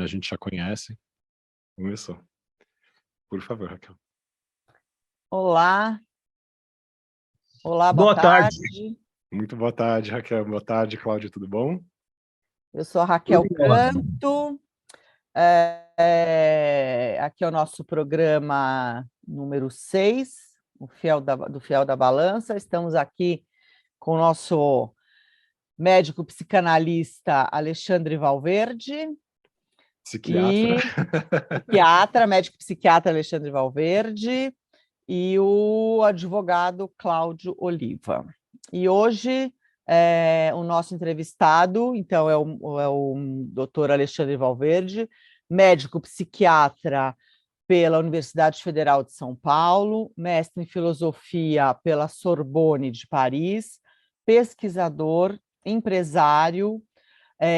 A gente já conhece. Começou. Por favor, Raquel. Olá. Olá, boa Boa tarde. tarde. Muito boa tarde, Raquel. Boa tarde, Cláudio. Tudo bom? Eu sou a Raquel Tudo ótimo. Canto. Aqui é o nosso programa número 6, do Fiel da Balança. Estamos aqui com o nosso médico psicanalista Alexandre Valverde. Psiquiatra. Médico psiquiatra Alexandre Valverde e o advogado Cláudio Oliva. E hoje o nosso entrevistado, então, é o doutor Alexandre Valverde, médico psiquiatra pela Universidade Federal de São Paulo, mestre em filosofia pela Sorbonne de Paris, pesquisador, empresário,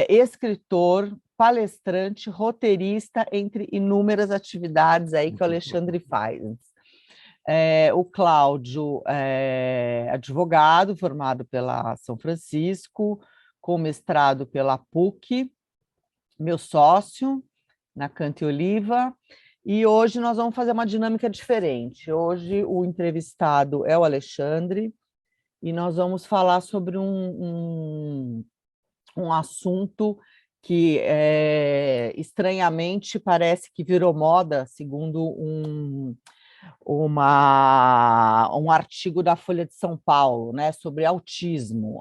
escritor, palestrante, roteirista, entre inúmeras atividades aí que o Alexandre faz. O Cláudio é advogado, formado pela São Francisco, com mestrado pela PUC, meu sócio na Canto e Oliva, e hoje nós vamos fazer uma dinâmica diferente. Hoje o entrevistado é o Alexandre, e nós vamos falar sobre um assunto que, estranhamente, parece que virou moda, segundo um artigo da Folha de São Paulo, né, sobre autismo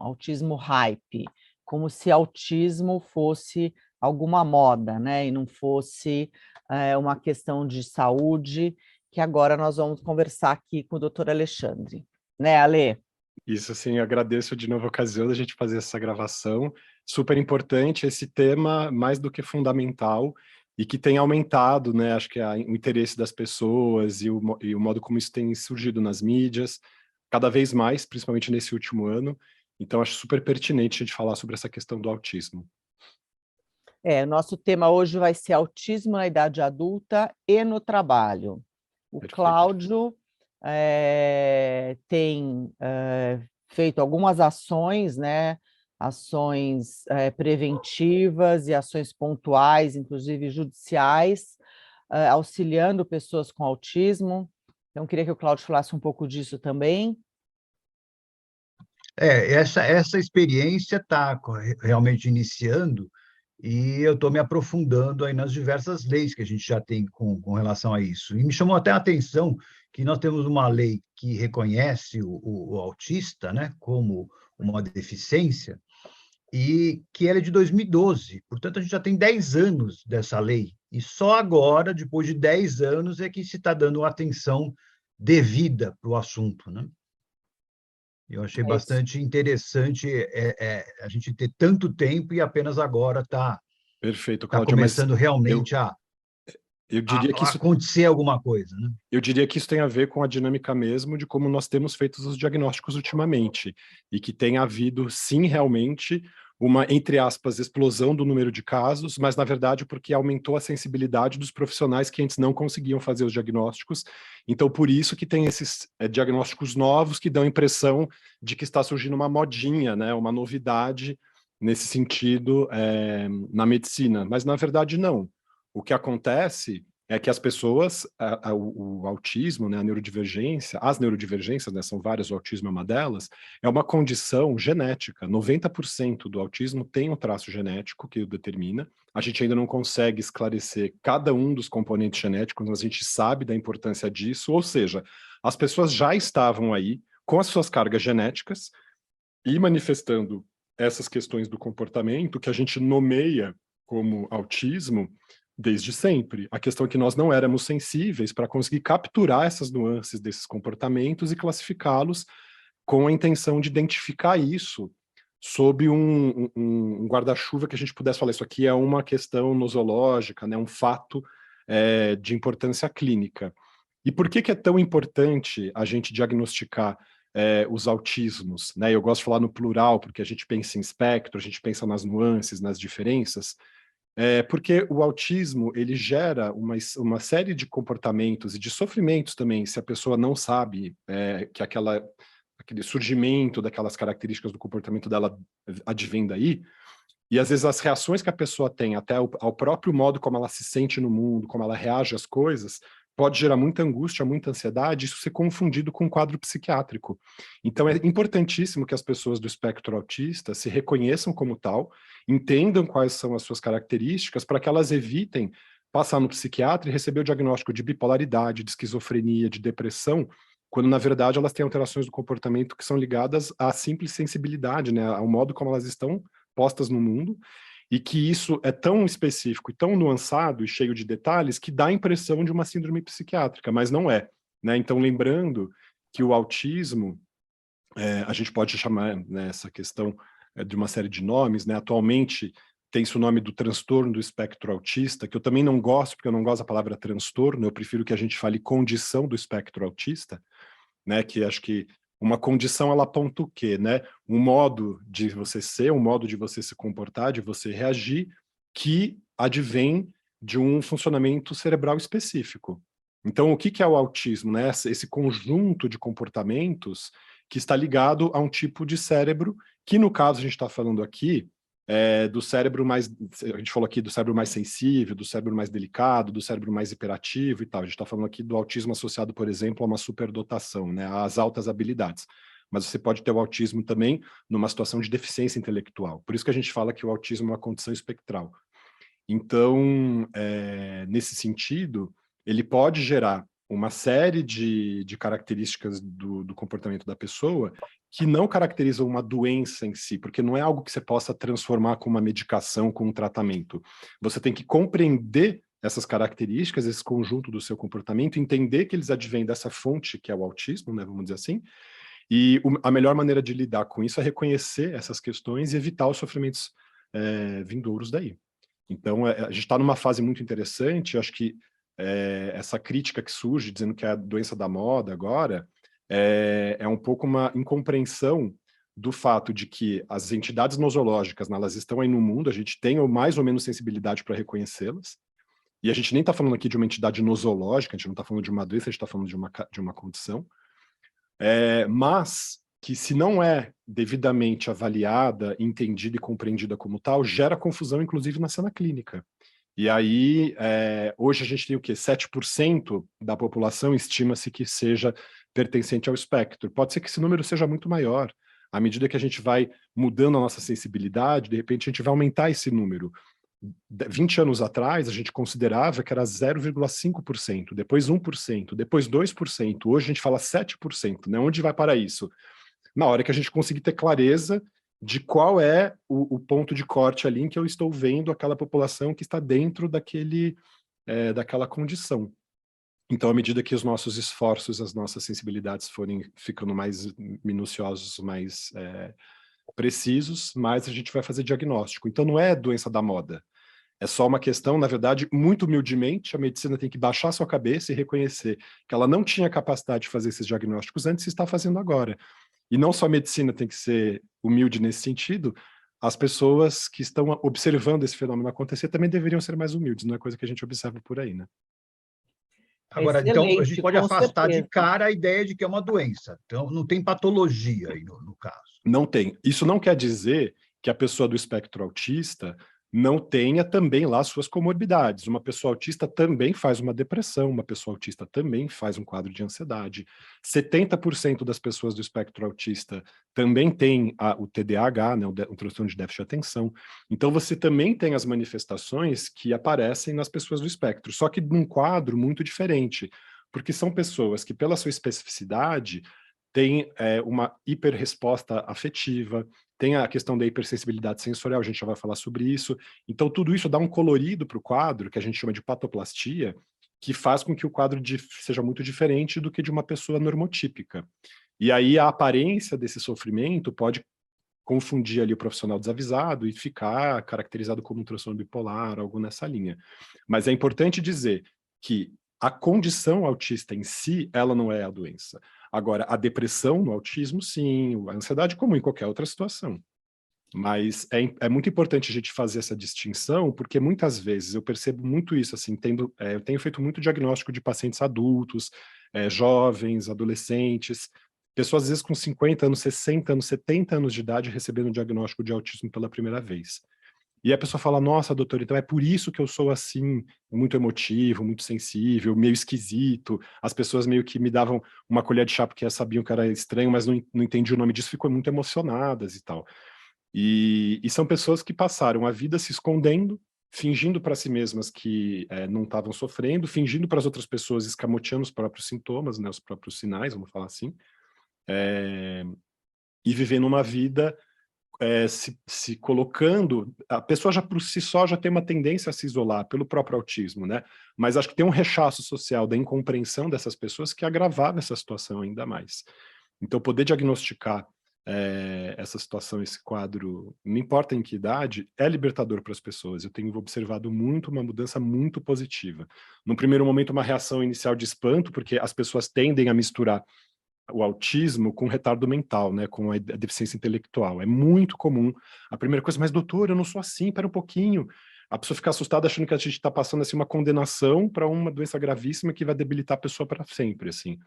hype, como se autismo fosse alguma moda, né, e não fosse uma questão de saúde, que agora nós vamos conversar aqui com o doutor Alexandre. Né, Ale? Isso, sim, agradeço de novo a ocasião da gente fazer essa gravação. Super importante, esse tema mais do que fundamental, e que tem aumentado, né, acho que o interesse das pessoas e o modo como isso tem surgido nas mídias, cada vez mais, principalmente nesse último ano. Então, acho super pertinente a gente falar sobre essa questão do autismo. Nosso tema hoje vai ser autismo na idade adulta e no trabalho. O Perfeito. Cláudio tem feito algumas ações, né? Ações preventivas e ações pontuais, inclusive judiciais, auxiliando pessoas com autismo. Então, queria que o Cláudio falasse um pouco disso também. Essa experiência está realmente iniciando, e eu estou me aprofundando aí nas diversas leis que a gente já tem com relação a isso. E me chamou até a atenção que nós temos uma lei que reconhece o autista, né, como uma deficiência, e que ela é de 2012. Portanto, a gente já tem 10 anos dessa lei. E só agora, depois de 10 anos, é que se está dando atenção devida para o assunto, né? Eu achei bastante interessante a gente ter tanto tempo e apenas agora Perfeito, tá Cláudio, começando realmente eu diria que a acontecer alguma coisa, né? Eu diria que isso tem a ver com a dinâmica mesmo de como nós temos feito os diagnósticos ultimamente, e que tem havido, sim, realmente, uma, entre aspas, explosão do número de casos, mas, na verdade, porque aumentou a sensibilidade dos profissionais que antes não conseguiam fazer os diagnósticos. Então, por isso que tem esses diagnósticos novos que dão a impressão de que está surgindo uma modinha, né, uma novidade nesse sentido na medicina. Mas, na verdade, não. O que acontece é que as pessoas, o autismo, né, a neurodivergência, as neurodivergências, né, são várias, o autismo é uma delas, é uma condição genética. 90% do autismo tem um traço genético que o determina. A gente ainda não consegue esclarecer cada um dos componentes genéticos, mas a gente sabe da importância disso, ou seja, as pessoas já estavam aí com as suas cargas genéticas e manifestando essas questões do comportamento que a gente nomeia como autismo desde sempre. A questão é que nós não éramos sensíveis para conseguir capturar essas nuances desses comportamentos e classificá-los com a intenção de identificar isso sob um guarda-chuva que a gente pudesse falar, isso aqui é uma questão nosológica, né, um fato de importância clínica. E por que é tão importante a gente diagnosticar os autismos, né? Eu gosto de falar no plural, porque a gente pensa em espectro, a gente pensa nas nuances, nas diferenças, porque o autismo, ele gera uma série de comportamentos e de sofrimentos também, se a pessoa não sabe que aquele surgimento daquelas características do comportamento dela advém daí, E às vezes as reações que a pessoa tem até ao próprio modo como ela se sente no mundo, como ela reage às coisas, pode gerar muita angústia, muita ansiedade, isso ser confundido com um quadro psiquiátrico. Então é importantíssimo que as pessoas do espectro autista se reconheçam como tal, entendam quais são as suas características, para que elas evitem passar no psiquiatra e receber o diagnóstico de bipolaridade, de esquizofrenia, de depressão, quando na verdade elas têm alterações do comportamento que são ligadas à simples sensibilidade, né, ao modo como elas estão postas no mundo, e que isso é tão específico e tão nuançado e cheio de detalhes que dá a impressão de uma síndrome psiquiátrica, mas não é, né? Então, lembrando que o autismo, a gente pode chamar, né, essa questão de uma série de nomes, né? Atualmente tem-se o nome do transtorno do espectro autista, que eu também não gosto, porque eu não gosto da palavra transtorno, eu prefiro que a gente fale condição do espectro autista, né? Que acho que uma condição, ela aponta o quê, né? Um modo de você ser, um modo de você se comportar, de você reagir, que advém de um funcionamento cerebral específico. Então, o que é o autismo, né? Esse conjunto de comportamentos que está ligado a um tipo de cérebro, que no caso a gente está falando aqui, do cérebro mais, a gente falou aqui do cérebro mais sensível, do cérebro mais delicado, do cérebro mais hiperativo e tal. A gente está falando aqui do autismo associado, por exemplo, a uma superdotação, né, às altas habilidades. Mas você pode ter o autismo também numa situação de deficiência intelectual. Por isso que a gente fala que o autismo é uma condição espectral. Então, nesse sentido, ele pode gerar uma série de características do comportamento da pessoa que não caracterizam uma doença em si, porque não é algo que você possa transformar com uma medicação, com um tratamento. Você tem que compreender essas características, esse conjunto do seu comportamento, entender que eles advêm dessa fonte que é o autismo, né, vamos dizer assim, e a melhor maneira de lidar com isso é reconhecer essas questões e evitar os sofrimentos vindouros daí. Então, a gente está numa fase muito interessante, eu acho que essa crítica que surge, dizendo que é a doença da moda agora, é um pouco uma incompreensão do fato de que as entidades nosológicas, né, elas estão aí no mundo, a gente tem mais ou menos sensibilidade para reconhecê-las, e a gente nem está falando aqui de uma entidade nosológica, a gente não está falando de uma doença, a gente está falando de uma condição, mas que se não é devidamente avaliada, entendida e compreendida como tal, gera confusão, inclusive, na cena clínica. E aí, hoje a gente tem o quê? 7% da população estima-se que seja pertencente ao espectro. Pode ser que esse número seja muito maior. À medida que a gente vai mudando a nossa sensibilidade, de repente a gente vai aumentar esse número. 20 anos atrás, a gente considerava que era 0,5%, depois 1%, depois 2%. Hoje a gente fala 7%, né? Onde vai para isso? Na hora que a gente conseguir ter clareza de qual é o ponto de corte ali em que eu estou vendo aquela população que está dentro daquela condição. Então, à medida que os nossos esforços, as nossas sensibilidades forem ficando mais minuciosos, mais precisos, mais a gente vai fazer diagnóstico. Então, não é doença da moda. É só uma questão, na verdade, muito humildemente, a medicina tem que baixar a sua cabeça e reconhecer que ela não tinha capacidade de fazer esses diagnósticos antes e está fazendo agora. E não só a medicina tem que ser humilde nesse sentido, as pessoas que estão observando esse fenômeno acontecer também deveriam ser mais humildes, não é coisa que a gente observa por aí, né? Agora, então, a gente Excelente, pode com afastar de certeza. cara a ideia de que é uma doença. Então, não tem patologia aí no caso. Não tem. Isso não quer dizer que a pessoa do espectro autista não tenha também lá suas comorbidades. Uma pessoa autista também faz uma depressão, uma pessoa autista também faz um quadro de ansiedade. 70% das pessoas do espectro autista também tem o TDAH, né, o transtorno de déficit de atenção. Então você também tem as manifestações que aparecem nas pessoas do espectro, só que num quadro muito diferente, porque são pessoas que, pela sua especificidade, tem uma hiperresposta afetiva, tem a questão da hipersensibilidade sensorial, a gente já vai falar sobre isso. Então, tudo isso dá um colorido para o quadro, que a gente chama de patoplastia, que faz com que o quadro seja muito diferente do que de uma pessoa normotípica. E aí a aparência desse sofrimento pode confundir ali o profissional desavisado e ficar caracterizado como um transtorno bipolar, algo nessa linha. Mas é importante dizer que a condição autista em si, ela não é a doença. Agora, a depressão no autismo, sim, a ansiedade, como em qualquer outra situação. Mas é muito importante a gente fazer essa distinção, porque muitas vezes eu percebo muito isso, assim, eu tenho feito muito diagnóstico de pacientes adultos, jovens, adolescentes, pessoas às vezes com 50 anos, 60 anos, 70 anos de idade recebendo o diagnóstico de autismo pela primeira vez. E a pessoa fala, nossa, doutor, então é por isso que eu sou assim, muito emotivo, muito sensível, meio esquisito. As pessoas meio que me davam uma colher de chá porque sabiam que era estranho, mas não entendiam o nome disso, ficou muito emocionadas e tal. E são pessoas que passaram a vida se escondendo, fingindo para si mesmas que não estavam sofrendo, fingindo para as outras pessoas, escamoteando os próprios sintomas, né, os próprios sinais, vamos falar assim, e vivendo uma vida se colocando, a pessoa já por si só já tem uma tendência a se isolar pelo próprio autismo, né? Mas acho que tem um rechaço social da incompreensão dessas pessoas que agravava essa situação ainda mais. Então, poder diagnosticar essa situação, esse quadro, não importa em que idade, é libertador para as pessoas. Eu tenho observado muito uma mudança muito positiva. No primeiro momento, uma reação inicial de espanto, porque as pessoas tendem a misturar o autismo com retardo mental, né, com a deficiência intelectual. É muito comum. A primeira coisa, mas doutor, eu não sou assim, pera um pouquinho. A pessoa fica assustada achando que a gente está passando assim uma condenação para uma doença gravíssima que vai debilitar a pessoa para sempre, assim.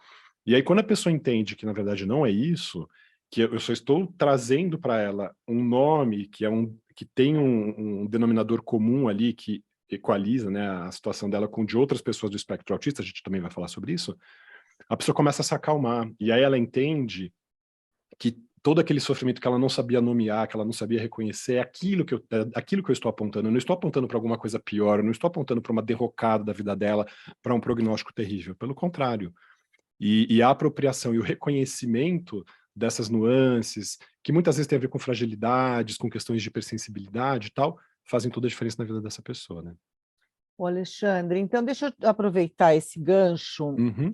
E aí quando a pessoa entende que na verdade não é isso, que eu só estou trazendo para ela um nome que tem um denominador comum ali que equaliza, né, a situação dela com de outras pessoas do espectro autista, a gente também vai falar sobre isso, a pessoa começa a se acalmar, e aí ela entende que todo aquele sofrimento que ela não sabia nomear, que ela não sabia reconhecer, é aquilo que eu estou apontando. Eu não estou apontando para alguma coisa pior, eu não estou apontando para uma derrocada da vida dela, para um prognóstico terrível. Pelo contrário. E a apropriação e o reconhecimento dessas nuances, que muitas vezes tem a ver com fragilidades, com questões de hipersensibilidade e tal, fazem toda a diferença na vida dessa pessoa, né? Ô, Alexandre, então deixa eu aproveitar esse gancho Uhum,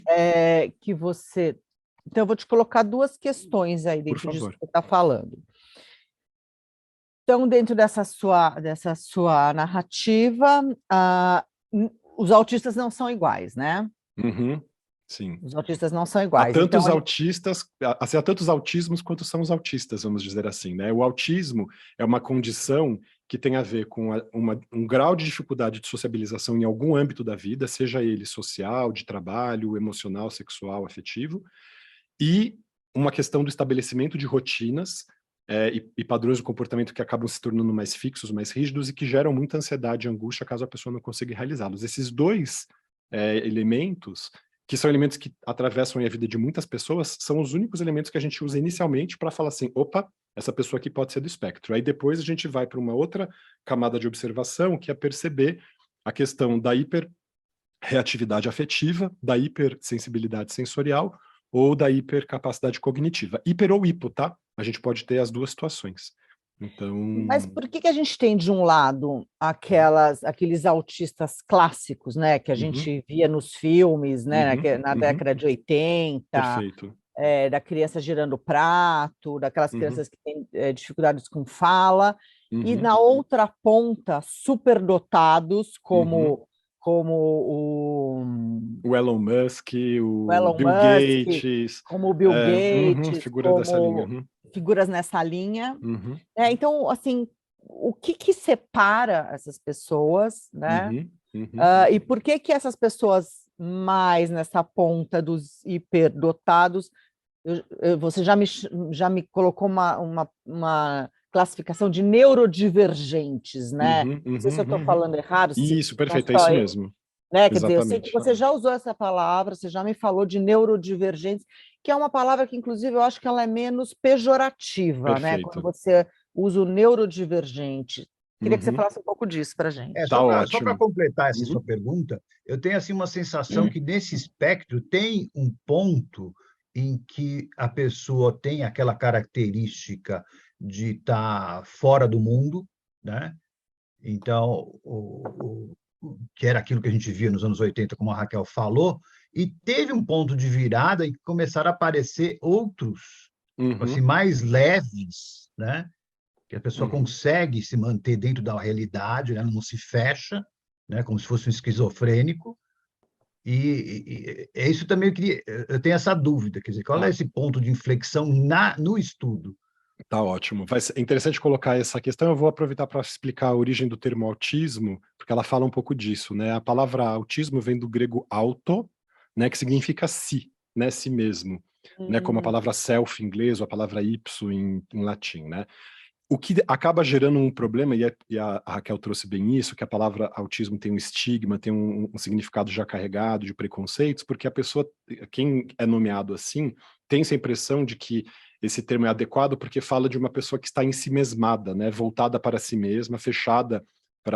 que você... Então, eu vou te colocar duas questões aí por dentro disso favor. que você está falando. Então, dentro dessa sua narrativa, os autistas não são iguais, né? Uhum, sim. Os autistas não são Há iguais. Então, tantos autistas, assim, há tantos autismos quanto são os autistas, vamos dizer assim, né? O autismo é uma condição que tem a ver com um grau de dificuldade de sociabilização em algum âmbito da vida, seja ele social, de trabalho, emocional, sexual, afetivo, e uma questão do estabelecimento de rotinas e padrões de comportamento que acabam se tornando mais fixos, mais rígidos e que geram muita ansiedade e angústia caso a pessoa não consiga realizá-los. Esses dois elementos, que são elementos que atravessam a vida de muitas pessoas, são os únicos elementos que a gente usa inicialmente para falar assim, opa, essa pessoa aqui pode ser do espectro. Aí depois a gente vai para uma outra camada de observação, que é perceber a questão da hiperreatividade afetiva, da hipersensibilidade sensorial ou da hipercapacidade cognitiva. Hiper ou hipo, tá? A gente pode ter as duas situações. Então... mas por que a gente tem, de um lado, aqueles autistas clássicos, né, que a gente via nos filmes, né, na década de 80, Perfeito. Da criança girando o prato, daquelas crianças que têm dificuldades com fala, e na outra ponta, superdotados, como o Elon Musk, o o Elon Bill Musk, Gates, como o Bill Gates, figura dessa linha. como figuras nessa linha. Uhum. Então, assim, o que separa essas pessoas, né? E por que essas pessoas mais nessa ponta dos hiperdotados, você já me colocou uma classificação de neurodivergentes, né? Não sei se eu estou falando errado, se Isso, não perfeito, é só isso eu, mesmo. né? Quer dizer, eu sei que Exatamente. você já usou essa palavra, você já me falou de neurodivergentes, que é uma palavra que, inclusive, eu acho que ela é menos pejorativa, né? Quando Perfeito. você usa o neurodivergente. Queria que você falasse um pouco disso para a gente. Tá Só para ótimo. completar essa sua pergunta, eu tenho assim uma sensação que nesse espectro tem um ponto em que a pessoa tem aquela característica de estar fora do mundo, né? Então, que era aquilo que a gente via nos anos 80, como a Raquel falou, e teve um ponto de virada em que começaram a aparecer outros, assim, mais leves, né? Que a pessoa consegue se manter dentro da realidade, né? Não se fecha, né? Como se fosse um esquizofrênico. E é isso também eu tenho essa dúvida, quer dizer, qual é esse ponto de inflexão no estudo? Tá ótimo. É interessante colocar essa questão. Eu vou aproveitar para explicar a origem do termo autismo, porque ela fala um pouco disso, né? A palavra autismo vem do grego auto, né, que significa si, né, si mesmo, né, como a palavra self em inglês ou a palavra ipso em latim, né? O que acaba gerando um problema, a Raquel trouxe bem isso, que a palavra autismo tem um estigma, tem um significado já carregado de preconceitos, porque a pessoa, quem é nomeado assim, tem essa impressão de que esse termo é adequado porque fala de uma pessoa que está ensimesmada, né, voltada para si mesma, fechada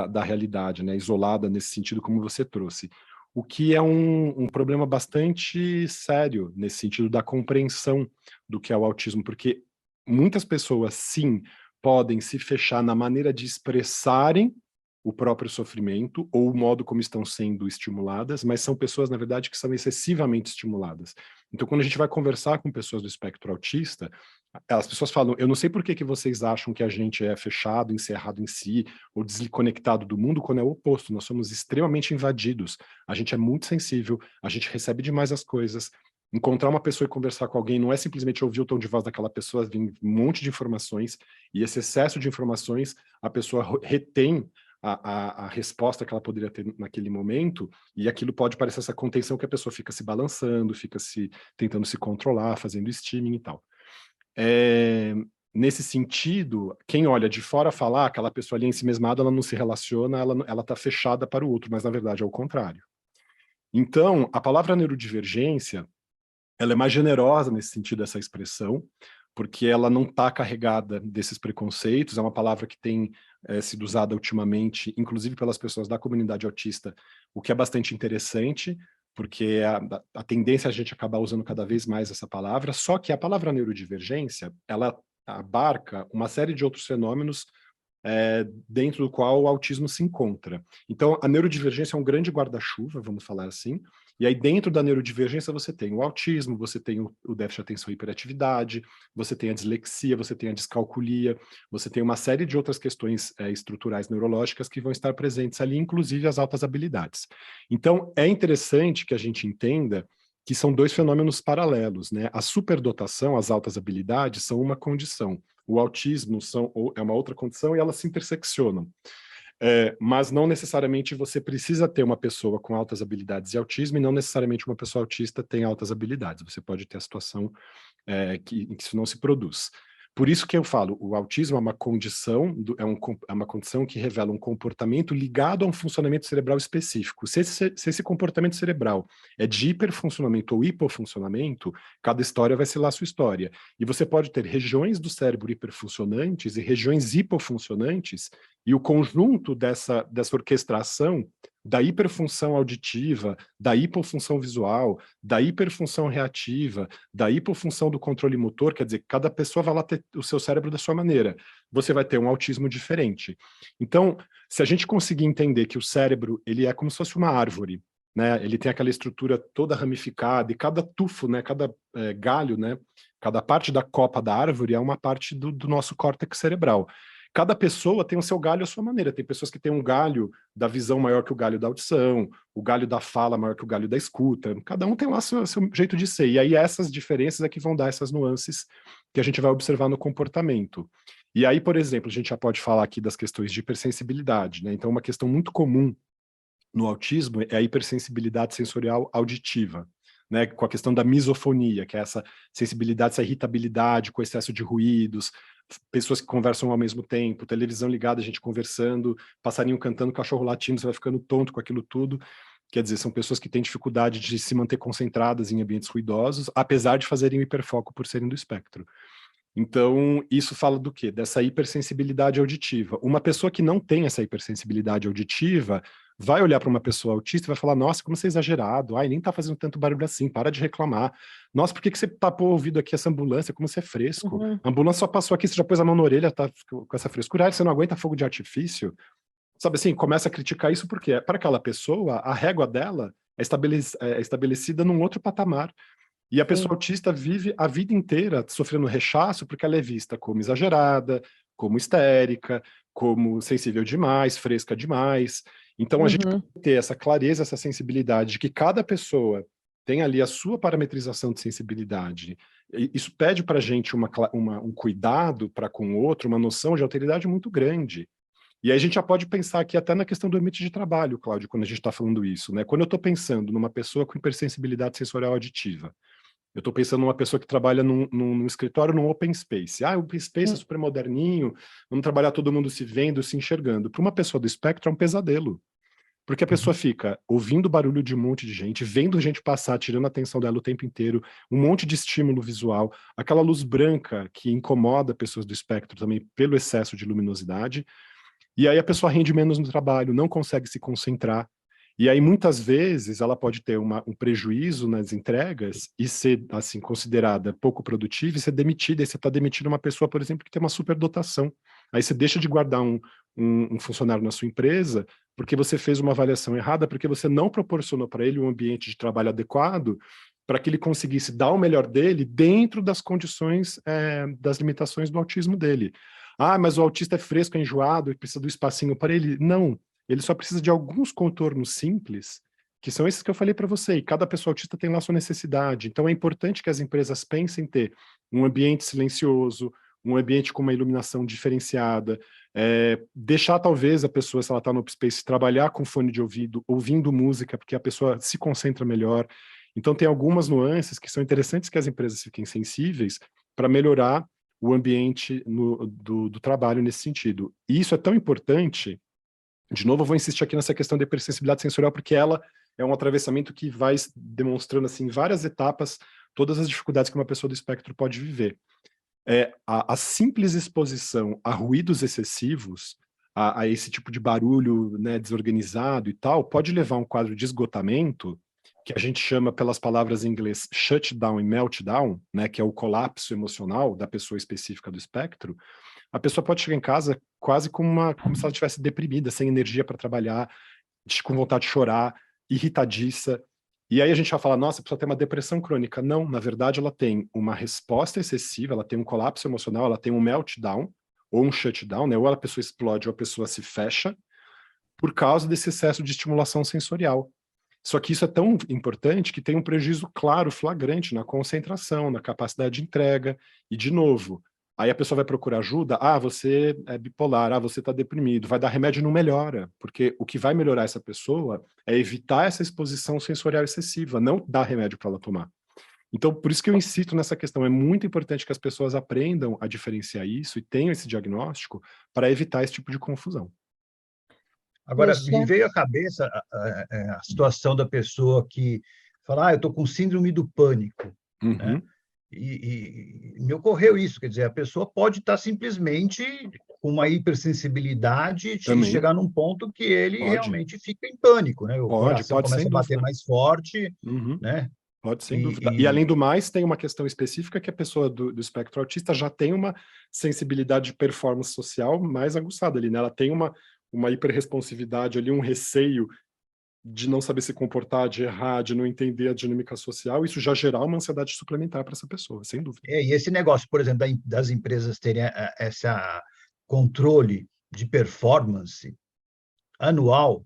da realidade, né, isolada nesse sentido como você trouxe. O que é um problema bastante sério nesse sentido da compreensão do que é o autismo, porque muitas pessoas, sim, podem se fechar na maneira de expressarem o próprio sofrimento ou o modo como estão sendo estimuladas, mas são pessoas, na verdade, que são excessivamente estimuladas. Então, quando a gente vai conversar com pessoas do espectro autista, as pessoas falam, eu não sei por que vocês acham que a gente é fechado, encerrado em si, ou desconectado do mundo, quando é o oposto, nós somos extremamente invadidos, a gente é muito sensível, a gente recebe demais as coisas. Encontrar uma pessoa e conversar com alguém não é simplesmente ouvir o tom de voz daquela pessoa, vem um monte de informações, e esse excesso de informações, a pessoa retém a resposta que ela poderia ter naquele momento, e aquilo pode parecer essa contenção que a pessoa fica se balançando, fica tentando se controlar, fazendo steaming e tal. Nesse sentido, quem olha de fora falar, aquela pessoa ali em si mesmada, ela não se relaciona, ela está fechada para o outro, mas na verdade é o contrário. Então, a palavra neurodivergência, ela é mais generosa nesse sentido, essa expressão, porque ela não está carregada desses preconceitos, é uma palavra que tem sido usada ultimamente, inclusive pelas pessoas da comunidade autista, o que é bastante interessante, porque a tendência é a gente acabar usando cada vez mais essa palavra, só que a palavra neurodivergência, ela abarca uma série de outros fenômenos dentro do qual o autismo se encontra. Então, a neurodivergência é um grande guarda-chuva, vamos falar assim, e aí dentro da neurodivergência você tem o autismo, você tem o déficit de atenção e hiperatividade, você tem a dislexia, você tem a descalculia, você tem uma série de outras questões estruturais neurológicas que vão estar presentes ali, inclusive as altas habilidades. Então, é interessante que a gente entenda que são dois fenômenos paralelos, né? A superdotação, as altas habilidades, são uma condição. O autismo é uma outra condição e elas se interseccionam. Mas não necessariamente você precisa ter uma pessoa com altas habilidades e autismo, e não necessariamente uma pessoa autista tem altas habilidades. Você pode ter a situação em que isso não se produz. Por isso que eu falo, o autismo é uma condição, é uma condição que revela um comportamento ligado a um funcionamento cerebral específico. Se esse comportamento cerebral é de hiperfuncionamento ou hipofuncionamento, cada história vai ser lá a sua história. E você pode ter regiões do cérebro hiperfuncionantes e regiões hipofuncionantes, e o conjunto dessa orquestração da hiperfunção auditiva, da hipofunção visual, da hiperfunção reativa, da hipofunção do controle motor, quer dizer, cada pessoa vai lá ter o seu cérebro da sua maneira. Você vai ter um autismo diferente. Então, se a gente conseguir entender que o cérebro, ele é como se fosse uma árvore, né? Ele tem aquela estrutura toda ramificada, e cada tufo, né? Cada galho, né? Cada parte da copa da árvore é uma parte do nosso córtex cerebral. Cada pessoa tem o seu galho à sua maneira. Tem pessoas que têm um galho da visão maior que o galho da audição, o galho da fala maior que o galho da escuta. Cada um tem lá seu jeito de ser. E aí essas diferenças é que vão dar essas nuances que a gente vai observar no comportamento. E aí, por exemplo, a gente já pode falar aqui das questões de hipersensibilidade, né? Então, uma questão muito comum no autismo é a hipersensibilidade sensorial auditiva, né, com a questão da misofonia, que é essa sensibilidade, essa irritabilidade com excesso de ruídos, pessoas que conversam ao mesmo tempo, televisão ligada, a gente conversando, passarinho cantando, cachorro latindo, você vai ficando tonto com aquilo tudo. Quer dizer, são pessoas que têm dificuldade de se manter concentradas em ambientes ruidosos, apesar de fazerem o hiperfoco por serem do espectro. Então, isso fala do quê? Dessa hipersensibilidade auditiva. Uma pessoa que não tem essa hipersensibilidade auditiva vai olhar para uma pessoa autista e vai falar, nossa, como você é exagerado, ai, nem tá fazendo tanto barulho assim, para de reclamar. Nossa, por que você tapou o ouvido aqui, essa ambulância, como você é fresco? Uhum. A ambulância só passou aqui, você já pôs a mão na orelha, tá com essa frescura, ai, você não aguenta fogo de artifício? Sabe assim, começa a criticar isso porque para aquela pessoa, a régua dela é estabelecida num outro patamar. E a pessoa autista vive a vida inteira sofrendo rechaço porque ela é vista como exagerada, como histérica, como sensível demais, fresca demais. Então, a gente tem que ter essa clareza, essa sensibilidade de que cada pessoa tem ali a sua parametrização de sensibilidade. Isso pede para a gente um cuidado para com o outro, uma noção de alteridade muito grande. E aí a gente já pode pensar aqui até na questão do ambiente de trabalho, Cláudio, quando a gente está falando isso, né? Quando eu estou pensando numa pessoa com hipersensibilidade sensorial auditiva, Eu estou pensando numa pessoa que trabalha num escritório, num open space. O open space é super moderninho, vamos trabalhar todo mundo se vendo, se enxergando. Para uma pessoa do espectro é um pesadelo. Porque a pessoa fica ouvindo barulho de um monte de gente, vendo gente passar, tirando a atenção dela o tempo inteiro, um monte de estímulo visual, aquela luz branca que incomoda pessoas do espectro também pelo excesso de luminosidade, e aí a pessoa rende menos no trabalho, não consegue se concentrar, e aí muitas vezes ela pode ter um prejuízo nas entregas e ser assim considerada pouco produtiva e ser demitida, e você está demitindo uma pessoa, por exemplo, que tem uma superdotação. Aí você deixa de guardar um funcionário na sua empresa porque você fez uma avaliação errada, porque você não proporcionou para ele um ambiente de trabalho adequado para que ele conseguisse dar o melhor dele dentro das condições, das limitações do autismo dele. Mas o autista é fresco, é enjoado e precisa do espacinho para ele. Não, ele só precisa de alguns contornos simples, que são esses que eu falei para você, e cada pessoa autista tem lá sua necessidade. Então é importante que as empresas pensem em ter um ambiente silencioso, um ambiente com uma iluminação diferenciada, deixar talvez a pessoa, se ela está no open space, trabalhar com fone de ouvido, ouvindo música, porque a pessoa se concentra melhor. Então tem algumas nuances que são interessantes que as empresas fiquem sensíveis para melhorar o ambiente do trabalho nesse sentido. E isso é tão importante, de novo eu vou insistir aqui nessa questão da hipersensibilidade sensorial, porque ela é um atravessamento que vai demonstrando assim, em várias etapas todas as dificuldades que uma pessoa do espectro pode viver. A simples exposição a ruídos excessivos, a esse tipo de barulho, né, desorganizado e tal, pode levar a um quadro de esgotamento, que a gente chama pelas palavras em inglês shutdown e meltdown, né, que é o colapso emocional da pessoa específica do espectro. A pessoa pode chegar em casa quase como se ela estivesse deprimida, sem energia para trabalhar, com vontade de chorar, irritadiça. E aí a gente vai falar, nossa, a pessoa tem uma depressão crônica. Não, na verdade ela tem uma resposta excessiva, ela tem um colapso emocional, ela tem um meltdown, ou um shutdown, né? Ou a pessoa explode ou a pessoa se fecha, por causa desse excesso de estimulação sensorial. Só que isso é tão importante que tem um prejuízo claro, flagrante, na concentração, na capacidade de entrega, e de novo, aí a pessoa vai procurar ajuda, você é bipolar, você está deprimido, vai dar remédio e não melhora, porque o que vai melhorar essa pessoa é evitar essa exposição sensorial excessiva, não dar remédio para ela tomar. Então, por isso que eu insisto nessa questão, é muito importante que as pessoas aprendam a diferenciar isso e tenham esse diagnóstico para evitar esse tipo de confusão. Agora, me veio à cabeça a situação da pessoa que fala, eu estou com síndrome do pânico, né? E me ocorreu isso, quer dizer, a pessoa pode estar simplesmente com uma hipersensibilidade e chegar num ponto que ele realmente fica em pânico, né? O coração começa a bater mais forte, né? Pode, sem dúvida. E, além do mais, tem uma questão específica que a pessoa do espectro autista já tem uma sensibilidade de performance social mais aguçada ali, né? Ela tem uma hiperresponsividade ali, um receio de não saber se comportar, de errar, de não entender a dinâmica social, isso já gerar uma ansiedade suplementar para essa pessoa, sem dúvida. E esse negócio, por exemplo, das empresas terem esse controle de performance anual,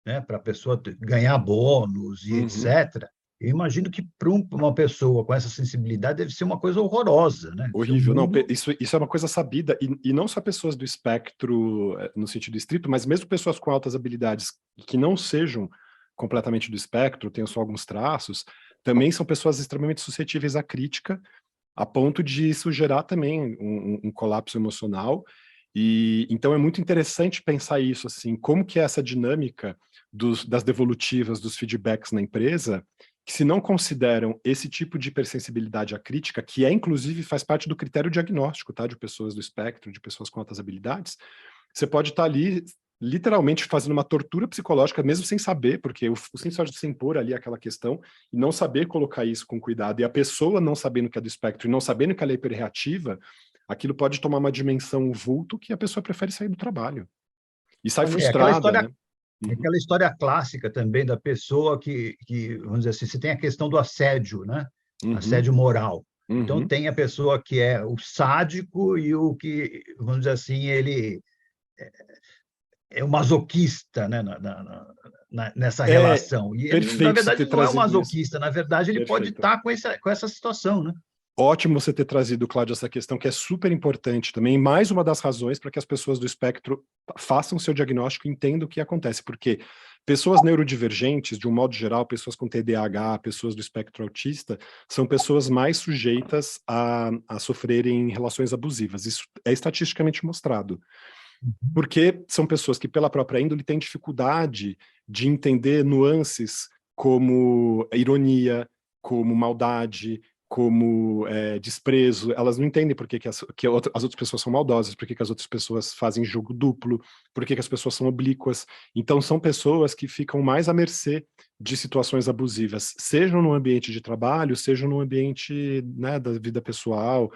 né, para a pessoa ganhar bônus e etc., eu imagino que para uma pessoa com essa sensibilidade deve ser uma coisa horrorosa, né? Horrível. Não, isso é uma coisa sabida, e não só pessoas do espectro no sentido estrito, mas mesmo pessoas com altas habilidades que não sejam completamente do espectro, tenham só alguns traços, também são pessoas extremamente suscetíveis à crítica, a ponto de isso gerar também um colapso emocional. E então é muito interessante pensar isso, assim, como que é essa dinâmica das devolutivas, dos feedbacks na empresa, que se não consideram esse tipo de hipersensibilidade à crítica, que inclusive faz parte do critério diagnóstico, tá, de pessoas do espectro, de pessoas com altas habilidades, você pode estar ali literalmente fazendo uma tortura psicológica, mesmo sem saber, porque o simples fato de se impor ali aquela questão e não saber colocar isso com cuidado, e a pessoa não sabendo que é do espectro e não sabendo que ela é hiperreativa, aquilo pode tomar uma dimensão vulto que a pessoa prefere sair do trabalho. E sai frustrada, né? Aquela história clássica também da pessoa que, vamos dizer assim, você tem a questão do assédio, né? Assédio moral. Então, tem a pessoa que é o sádico e o que, vamos dizer assim, ele é o masoquista, né? Nessa relação. E ele, na verdade, não é o masoquista, na verdade, ele pode estar com essa situação, né? Ótimo você ter trazido, Cláudio, essa questão que é super importante também, mais uma das razões para que as pessoas do espectro façam seu diagnóstico e entendam o que acontece, porque Pessoas neurodivergentes, de um modo geral, pessoas com TDAH, pessoas do espectro autista, são pessoas mais sujeitas a sofrerem relações abusivas. Isso é estatisticamente mostrado. Porque são pessoas que, pela própria índole, têm dificuldade de entender nuances como ironia, como maldade, como desprezo. Elas não entendem por que as outras pessoas são maldosas, por que as outras pessoas fazem jogo duplo, por que as pessoas são oblíquas. Então, são pessoas que ficam mais à mercê de situações abusivas, sejam no ambiente de trabalho, sejam no ambiente, né, da vida pessoal.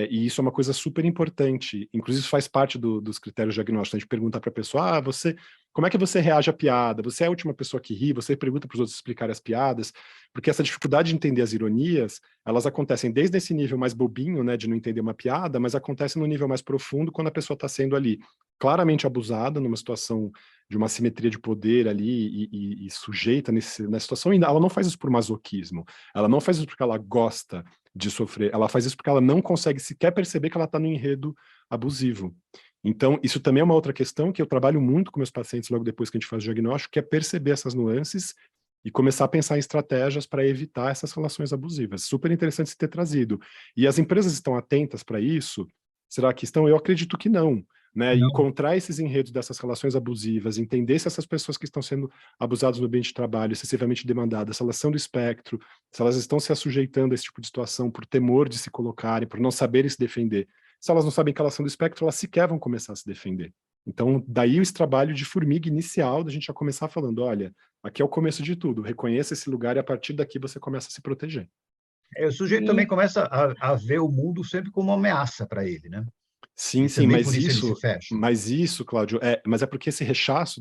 E isso é uma coisa super importante, inclusive isso faz parte dos critérios diagnósticos. A gente pergunta para a pessoa, como é que você reage à piada? Você é a última pessoa que ri? Você pergunta para os outros explicarem as piadas? Porque essa dificuldade de entender as ironias, elas acontecem desde esse nível mais bobinho, né, de não entender uma piada, mas acontece no nível mais profundo quando a pessoa está sendo ali claramente abusada, numa situação de uma assimetria de poder ali e sujeita nessa situação, e ela não faz isso por masoquismo, ela não faz isso porque ela gosta de sofrer, ela faz isso porque ela não consegue sequer perceber que ela está no enredo abusivo. Então, isso também é uma outra questão que eu trabalho muito com meus pacientes logo depois que a gente faz o diagnóstico, que é perceber essas nuances e começar a pensar em estratégias para evitar essas relações abusivas. Super interessante se ter trazido. E as empresas estão atentas para isso? Será que estão? Eu acredito que não. Né, Não. encontrar esses enredos dessas relações abusivas, entender se essas pessoas que estão sendo abusadas no ambiente de trabalho, excessivamente demandadas, se elas são do espectro, se elas estão se assujeitando a esse tipo de situação por temor de se colocarem, por não saberem se defender. Se elas não sabem que elas são do espectro, elas sequer vão começar a se defender. Então, daí esse trabalho de formiga inicial, da gente já começar falando, olha, aqui é o começo de tudo, reconheça esse lugar e a partir daqui você começa a se proteger. O sujeito também começa a ver o mundo sempre como uma ameaça para ele, né? Sim, E sim, também por isso ele se fecha. mas isso, Cláudio, mas é porque esse rechaço,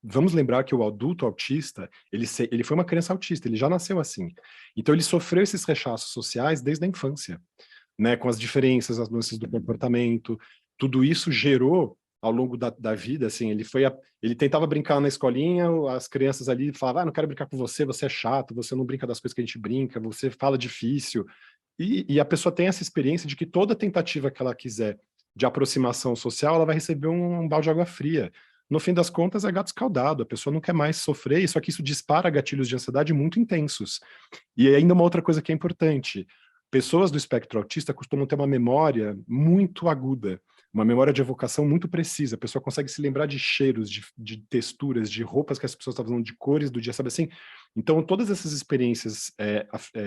vamos lembrar que o adulto autista, ele foi uma criança autista, ele já nasceu assim. Então ele sofreu esses rechaços sociais desde a infância, né, com as diferenças, as nuances do comportamento, tudo isso gerou ao longo da vida, assim, ele tentava brincar na escolinha, as crianças ali falavam, não quero brincar com você, você é chato, você não brinca das coisas que a gente brinca, você fala difícil, e a pessoa tem essa experiência de que toda tentativa que ela quiser de aproximação social, ela vai receber um balde de água fria. No fim das contas, é gato escaldado, a pessoa não quer mais sofrer, só que isso dispara gatilhos de ansiedade muito intensos. E ainda uma outra coisa que é importante, pessoas do espectro autista costumam ter uma memória muito aguda, uma memória de evocação muito precisa, a pessoa consegue se lembrar de cheiros, de texturas, de roupas que as pessoas estavam usando, de cores do dia, sabe assim? Então, todas essas experiências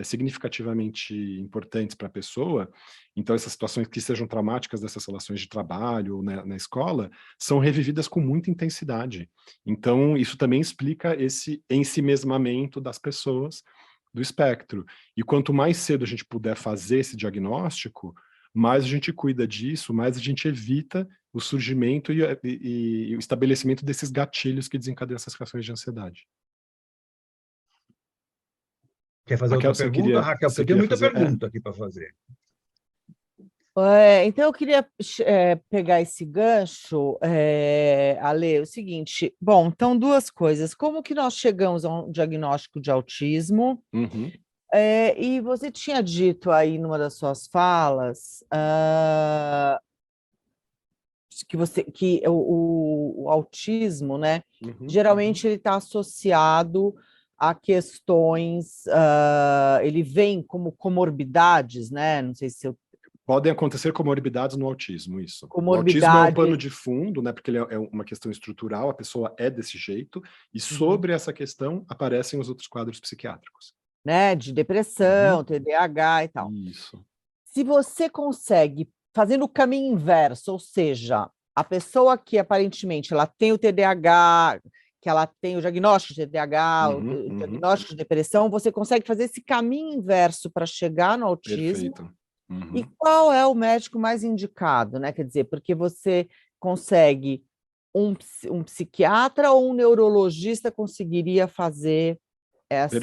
significativamente importantes para a pessoa, então essas situações que sejam traumáticas dessas relações de trabalho ou na escola, são revividas com muita intensidade. Então, isso também explica esse ensimesmamento das pessoas do espectro. E quanto mais cedo a gente puder fazer esse diagnóstico, mais a gente cuida disso, mais a gente evita o surgimento e o estabelecimento desses gatilhos que desencadeiam essas reações de ansiedade. Quer fazer Raquel, outra pergunta, Raquel? Porque eu tenho muita pergunta aqui para fazer. Então, eu queria pegar esse gancho, Ale, o seguinte, bom, então duas coisas, como que nós chegamos a um diagnóstico de autismo? Uhum. E você tinha dito aí numa das suas falas que o autismo, né, geralmente ele está associado a questões, ele vem como comorbidades, né? Não sei se eu podem acontecer comorbidades no autismo, isso. Comorbidade. O autismo é um pano de fundo, né, porque ele é uma questão estrutural, a pessoa é desse jeito, e sobre essa questão aparecem os outros quadros psiquiátricos. Né, de depressão, TDAH e tal. Isso. Se você consegue, fazendo o caminho inverso, ou seja, a pessoa que aparentemente ela tem o TDAH, que ela tem o diagnóstico de TDAH, o diagnóstico de depressão, você consegue fazer esse caminho inverso para chegar no autismo. Perfeito. E qual é o médico mais indicado, né? Quer dizer, porque você consegue um psiquiatra ou um neurologista conseguiria fazer esse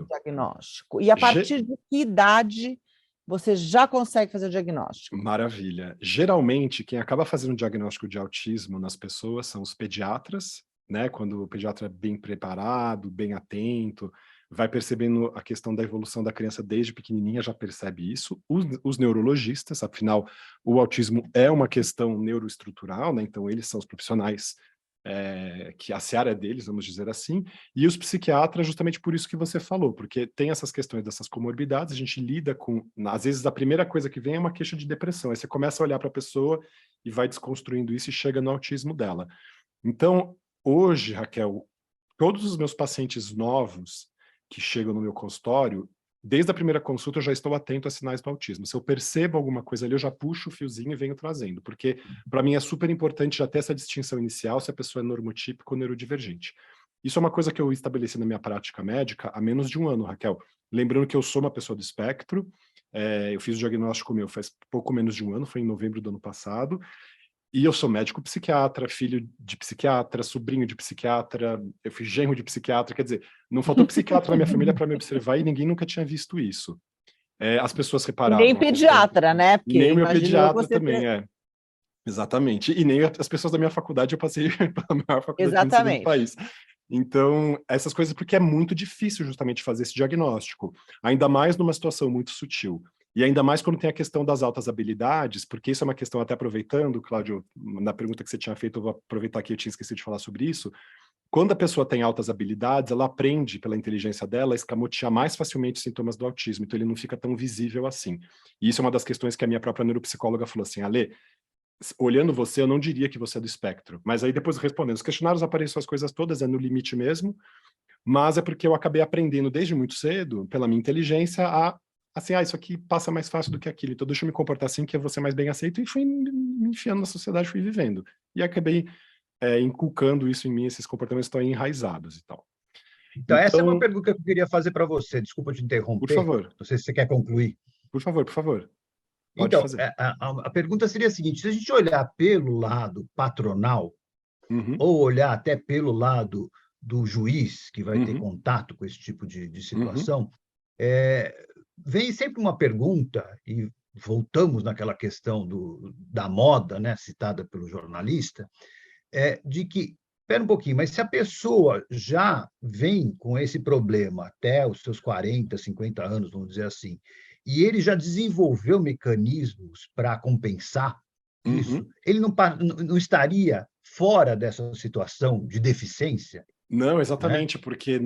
diagnóstico? E a partir de que idade você já consegue fazer o diagnóstico? Maravilha. Geralmente, quem acaba fazendo o diagnóstico de autismo nas pessoas são os pediatras, né? Quando o pediatra é bem preparado, bem atento, vai percebendo a questão da evolução da criança desde pequenininha, já percebe isso. Os neurologistas, afinal, o autismo é uma questão neuroestrutural, né? Então eles são os profissionais que a seara é deles, vamos dizer assim, e os psiquiatras justamente por isso que você falou, porque tem essas questões dessas comorbidades, a gente lida com, às vezes a primeira coisa que vem é uma queixa de depressão, aí você começa a olhar para a pessoa e vai desconstruindo isso e chega no autismo dela. Então, hoje, Raquel, todos os meus pacientes novos que chegam no meu consultório, desde a primeira consulta eu já estou atento a sinais do autismo. Se eu percebo alguma coisa ali, eu já puxo o fiozinho e venho trazendo, porque para mim é super importante já ter essa distinção inicial se a pessoa é normotípica ou neurodivergente. Isso é uma coisa que eu estabeleci na minha prática médica há menos de um ano, Raquel. Lembrando que eu sou uma pessoa do espectro, eu fiz o diagnóstico meu faz pouco menos de um ano, foi em novembro do ano passado, e eu sou médico psiquiatra, filho de psiquiatra, sobrinho de psiquiatra, eu fui genro de psiquiatra, quer dizer, não faltou psiquiatra na minha família para me observar e ninguém nunca tinha visto isso. As pessoas E reparavam. nem pediatra, né? E nem o meu pediatra você também, Exatamente. E nem as pessoas da minha faculdade, eu passei pela maior faculdade de medicina do país. Então, essas coisas, porque é muito difícil justamente fazer esse diagnóstico, ainda mais numa situação muito sutil. E ainda mais quando tem a questão das altas habilidades, porque isso é uma questão, até aproveitando, Cláudio, na pergunta que você tinha feito, eu vou aproveitar que eu tinha esquecido de falar sobre isso. Quando a pessoa tem altas habilidades, ela aprende, pela inteligência dela, a escamotear mais facilmente os sintomas do autismo, então ele não fica tão visível assim. E isso é uma das questões que a minha própria neuropsicóloga falou assim, Ale, olhando você, eu não diria que você é do espectro, mas aí depois respondendo, os questionários aparecem as coisas todas, é no limite mesmo, mas é porque eu acabei aprendendo desde muito cedo, pela minha inteligência, assim, isso aqui passa mais fácil do que aquilo, então deixa eu me comportar assim que eu vou ser mais bem aceito, e fui me enfiando na sociedade, fui vivendo. E acabei inculcando isso em mim, esses comportamentos estão enraizados e tal. Então, essa é uma pergunta que eu queria fazer para você, desculpa te interromper. Por favor. Não sei se você quer concluir. Por favor, por favor. Pode então, fazer. a pergunta seria a seguinte, se a gente olhar pelo lado patronal, ou olhar até pelo lado do juiz, que vai ter contato com esse tipo de situação, vem sempre uma pergunta, e voltamos naquela questão da moda, né, citada pelo jornalista, de que, espera um pouquinho, mas se a pessoa já vem com esse problema até os seus 40, 50 anos, vamos dizer assim, e ele já desenvolveu mecanismos para compensar isso, ele não estaria fora dessa situação de deficiência? Não, exatamente, porque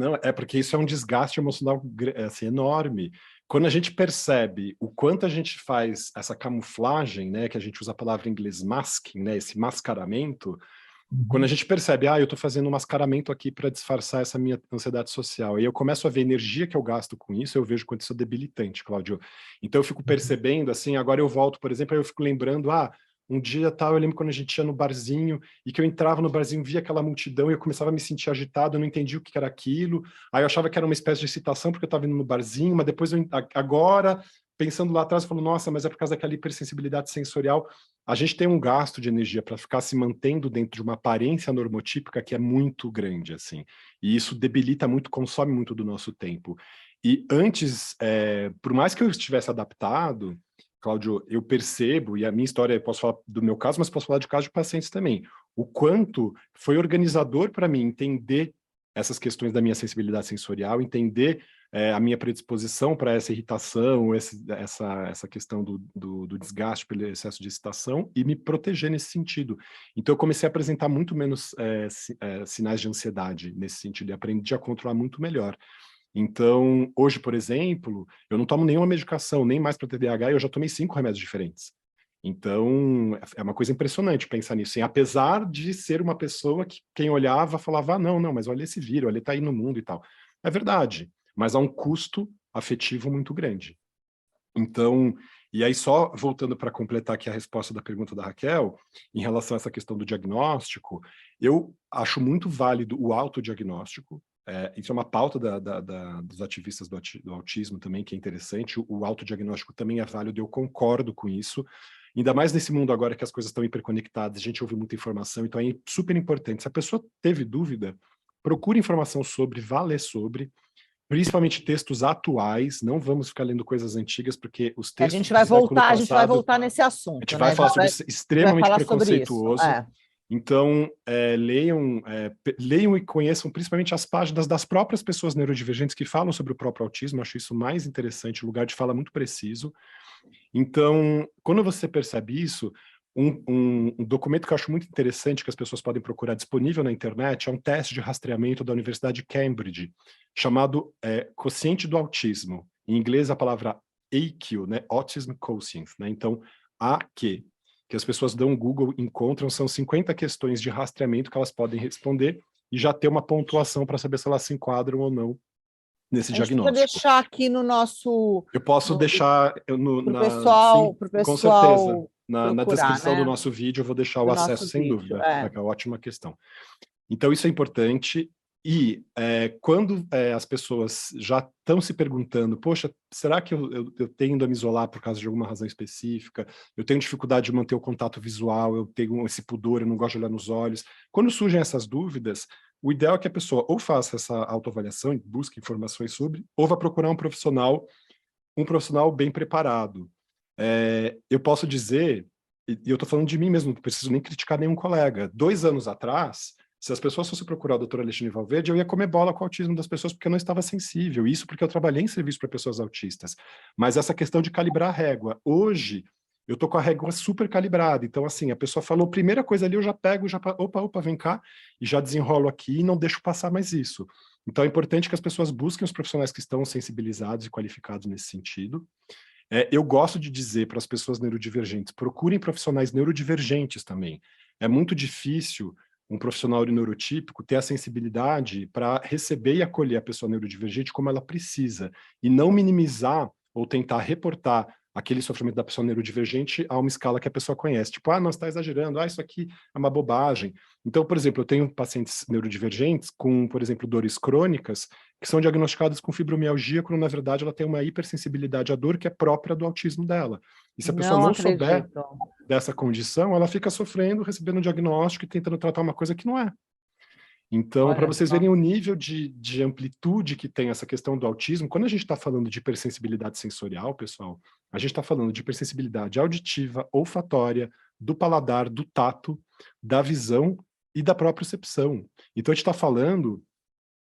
isso é um desgaste emocional assim, enorme. Quando a gente percebe o quanto a gente faz essa camuflagem, né, que a gente usa a palavra em inglês masking, né, esse mascaramento, quando a gente percebe, eu estou fazendo um mascaramento aqui para disfarçar essa minha ansiedade social, e eu começo a ver a energia que eu gasto com isso, eu vejo quanto isso é debilitante, Cláudio. Então eu fico percebendo, assim, agora eu volto, por exemplo, aí eu fico lembrando, um dia tal, eu lembro quando a gente ia no barzinho, e que eu entrava no barzinho, via aquela multidão, e eu começava a me sentir agitado, eu não entendia o que era aquilo, aí eu achava que era uma espécie de excitação, porque eu estava indo no barzinho, mas depois, agora, pensando lá atrás, eu falo, nossa, mas é por causa daquela hipersensibilidade sensorial. A gente tem um gasto de energia para ficar se mantendo dentro de uma aparência normotípica que é muito grande, assim, e isso debilita muito, consome muito do nosso tempo. E antes, por mais que eu estivesse adaptado, Cláudio, eu percebo, e a minha história, eu posso falar do meu caso, mas posso falar de casos de pacientes também, o quanto foi organizador para mim entender essas questões da minha sensibilidade sensorial, entender a minha predisposição para essa irritação, essa questão do desgaste pelo excesso de excitação, e me proteger nesse sentido. Então eu comecei a apresentar muito menos sinais de ansiedade nesse sentido, e aprendi a controlar muito melhor. Então, hoje, por exemplo, eu não tomo nenhuma medicação, nem mais para TDAH, e eu já tomei 5 remédios diferentes. Então, é uma coisa impressionante pensar nisso. E apesar de ser uma pessoa que quem olhava falava, não, mas olha esse vírus, ele está aí no mundo e tal. É verdade, mas há um custo afetivo muito grande. Então, e aí só voltando para completar aqui a resposta da pergunta da Raquel, em relação a essa questão do diagnóstico, eu acho muito válido o autodiagnóstico. Isso é uma pauta dos ativistas do autismo também, que é interessante. O autodiagnóstico também é válido, eu concordo com isso. Ainda mais nesse mundo agora que as coisas estão hiperconectadas, a gente ouve muita informação, então é super importante. Se a pessoa teve dúvida, procure informação sobre, vá ler sobre, principalmente textos atuais, não vamos ficar lendo coisas antigas, porque os textos a gente vai voltar nesse assunto. A gente vai falar sobre isso, extremamente preconceituoso. Então, leiam e conheçam principalmente as páginas das próprias pessoas neurodivergentes que falam sobre o próprio autismo, eu acho isso mais interessante, o lugar de fala muito preciso. Então, quando você percebe isso, Um documento que eu acho muito interessante, que as pessoas podem procurar disponível na internet, é um teste de rastreamento da Universidade de Cambridge, chamado Quociente do Autismo. Em inglês, a palavra AQ, né? Autism Quotient, né? Então, AQ, que as pessoas dão um Google, encontram, são 50 questões de rastreamento que elas podem responder e já ter uma pontuação para saber se elas se enquadram ou não nesse diagnóstico. A gente pode deixar aqui no nosso... Eu posso deixar para o pessoal, com certeza. Na procurar, descrição né? do nosso vídeo eu vou deixar o acesso, sem dúvida. É. É uma ótima questão. Então, isso é importante. E quando as pessoas já estão se perguntando, poxa, será que eu tendo a me isolar por causa de alguma razão específica? Eu tenho dificuldade de manter o contato visual, eu tenho esse pudor, eu não gosto de olhar nos olhos. Quando surgem essas dúvidas, o ideal é que a pessoa ou faça essa autoavaliação e busque informações sobre, ou vá procurar um profissional bem preparado. Eu posso dizer, e eu estou falando de mim mesmo, não preciso nem criticar nenhum colega. 2 anos atrás, se as pessoas fossem procurar o Dr. Alexandre Valverde, eu ia comer bola com o autismo das pessoas porque eu não estava sensível. Isso porque eu trabalhei em serviço para pessoas autistas. Mas essa questão de calibrar a régua. Hoje, eu estou com a régua super calibrada. Então, assim, a pessoa falou, primeira coisa ali, eu já pego, opa, vem cá, e já desenrolo aqui e não deixo passar mais isso. Então, é importante que as pessoas busquem os profissionais que estão sensibilizados e qualificados nesse sentido. Eu gosto de dizer para as pessoas neurodivergentes, procurem profissionais neurodivergentes também. É muito difícil um profissional neurotípico ter a sensibilidade para receber e acolher a pessoa neurodivergente como ela precisa, e não minimizar ou tentar reportar aquele sofrimento da pessoa neurodivergente a uma escala que a pessoa conhece. Tipo, não, você está exagerando, isso aqui é uma bobagem. Então, por exemplo, eu tenho pacientes neurodivergentes com, por exemplo, dores crônicas, que são diagnosticadas com fibromialgia, quando na verdade ela tem uma hipersensibilidade à dor que é própria do autismo dela. E se a pessoa não souber dessa condição, ela fica sofrendo, recebendo um diagnóstico e tentando tratar uma coisa que não é. Então, para vocês verem o nível de amplitude que tem essa questão do autismo, quando a gente está falando de hipersensibilidade sensorial, pessoal, a gente está falando de hipersensibilidade auditiva, olfatória, do paladar, do tato, da visão e da propriocepção. Então, a gente está falando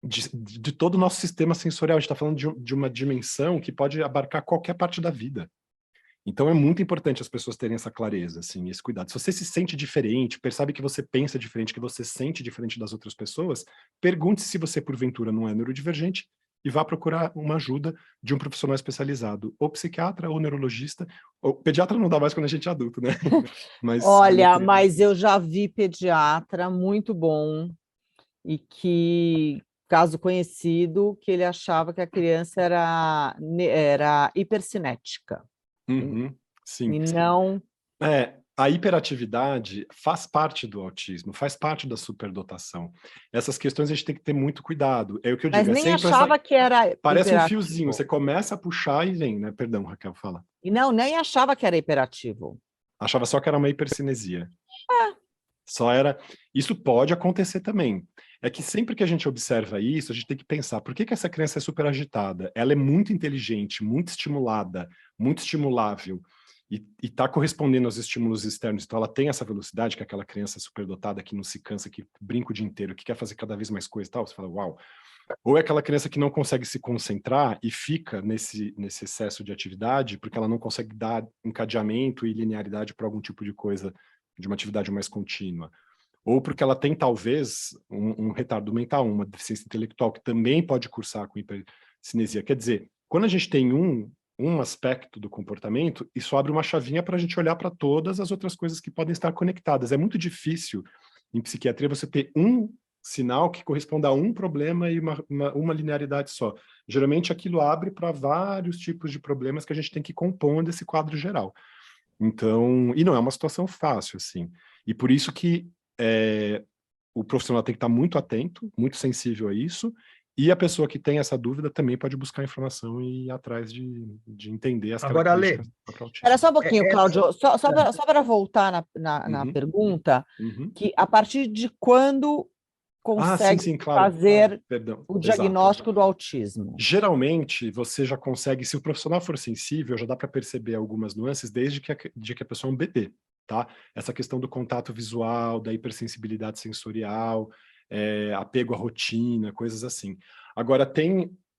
de todo o nosso sistema sensorial, a gente está falando de uma dimensão que pode abarcar qualquer parte da vida. Então é muito importante as pessoas terem essa clareza, assim, esse cuidado. Se você se sente diferente, percebe que você pensa diferente, que você sente diferente das outras pessoas, pergunte se você, porventura, não é neurodivergente e vá procurar uma ajuda de um profissional especializado, ou psiquiatra, ou neurologista, ou pediatra não dá mais quando a gente é adulto, né? Mas, olha, mas eu já vi pediatra muito bom e que, caso conhecido, que ele achava que a criança era hipercinética. Sim. E não... A hiperatividade faz parte do autismo, faz parte da superdotação. Essas questões a gente tem que ter muito cuidado. É o que eu digo. Mas nem achava que era parece um fiozinho, você começa a puxar e vem, né? Perdão, Raquel, fala. E nem achava que era hiperativo. Achava só que era uma hipercinesia. Só era... Isso pode acontecer também. É que sempre que a gente observa isso, a gente tem que pensar, por que essa criança é super agitada? Ela é muito inteligente, muito estimulada, muito estimulável, e está correspondendo aos estímulos externos, então ela tem essa velocidade, que é aquela criança superdotada que não se cansa, que brinca o dia inteiro, que quer fazer cada vez mais coisa e tal, você fala, uau. Ou é aquela criança que não consegue se concentrar e fica nesse excesso de atividade, porque ela não consegue dar encadeamento e linearidade para algum tipo de coisa, de uma atividade mais contínua. Ou porque ela tem, talvez, um retardo mental, uma deficiência intelectual, que também pode cursar com hipercinesia. Quer dizer, quando a gente tem um aspecto do comportamento, isso abre uma chavinha para a gente olhar para todas as outras coisas que podem estar conectadas. É muito difícil, em psiquiatria, você ter um sinal que corresponda a um problema e uma linearidade só. Geralmente, aquilo abre para vários tipos de problemas que a gente tem que compor desse quadro geral. Então, e não é uma situação fácil, assim. E por isso que o profissional tem que estar muito atento, muito sensível a isso, e a pessoa que tem essa dúvida também pode buscar informação e ir atrás de entender as características do próprio autismo. Era só um pouquinho, Cláudio, só para voltar na pergunta, que a partir de quando consegue sim, claro. fazer o diagnóstico do autismo? Geralmente, você já consegue, se o profissional for sensível, já dá para perceber algumas nuances desde que a pessoa é um bebê, tá? Essa questão do contato visual, da hipersensibilidade sensorial, apego à rotina, coisas assim. Agora,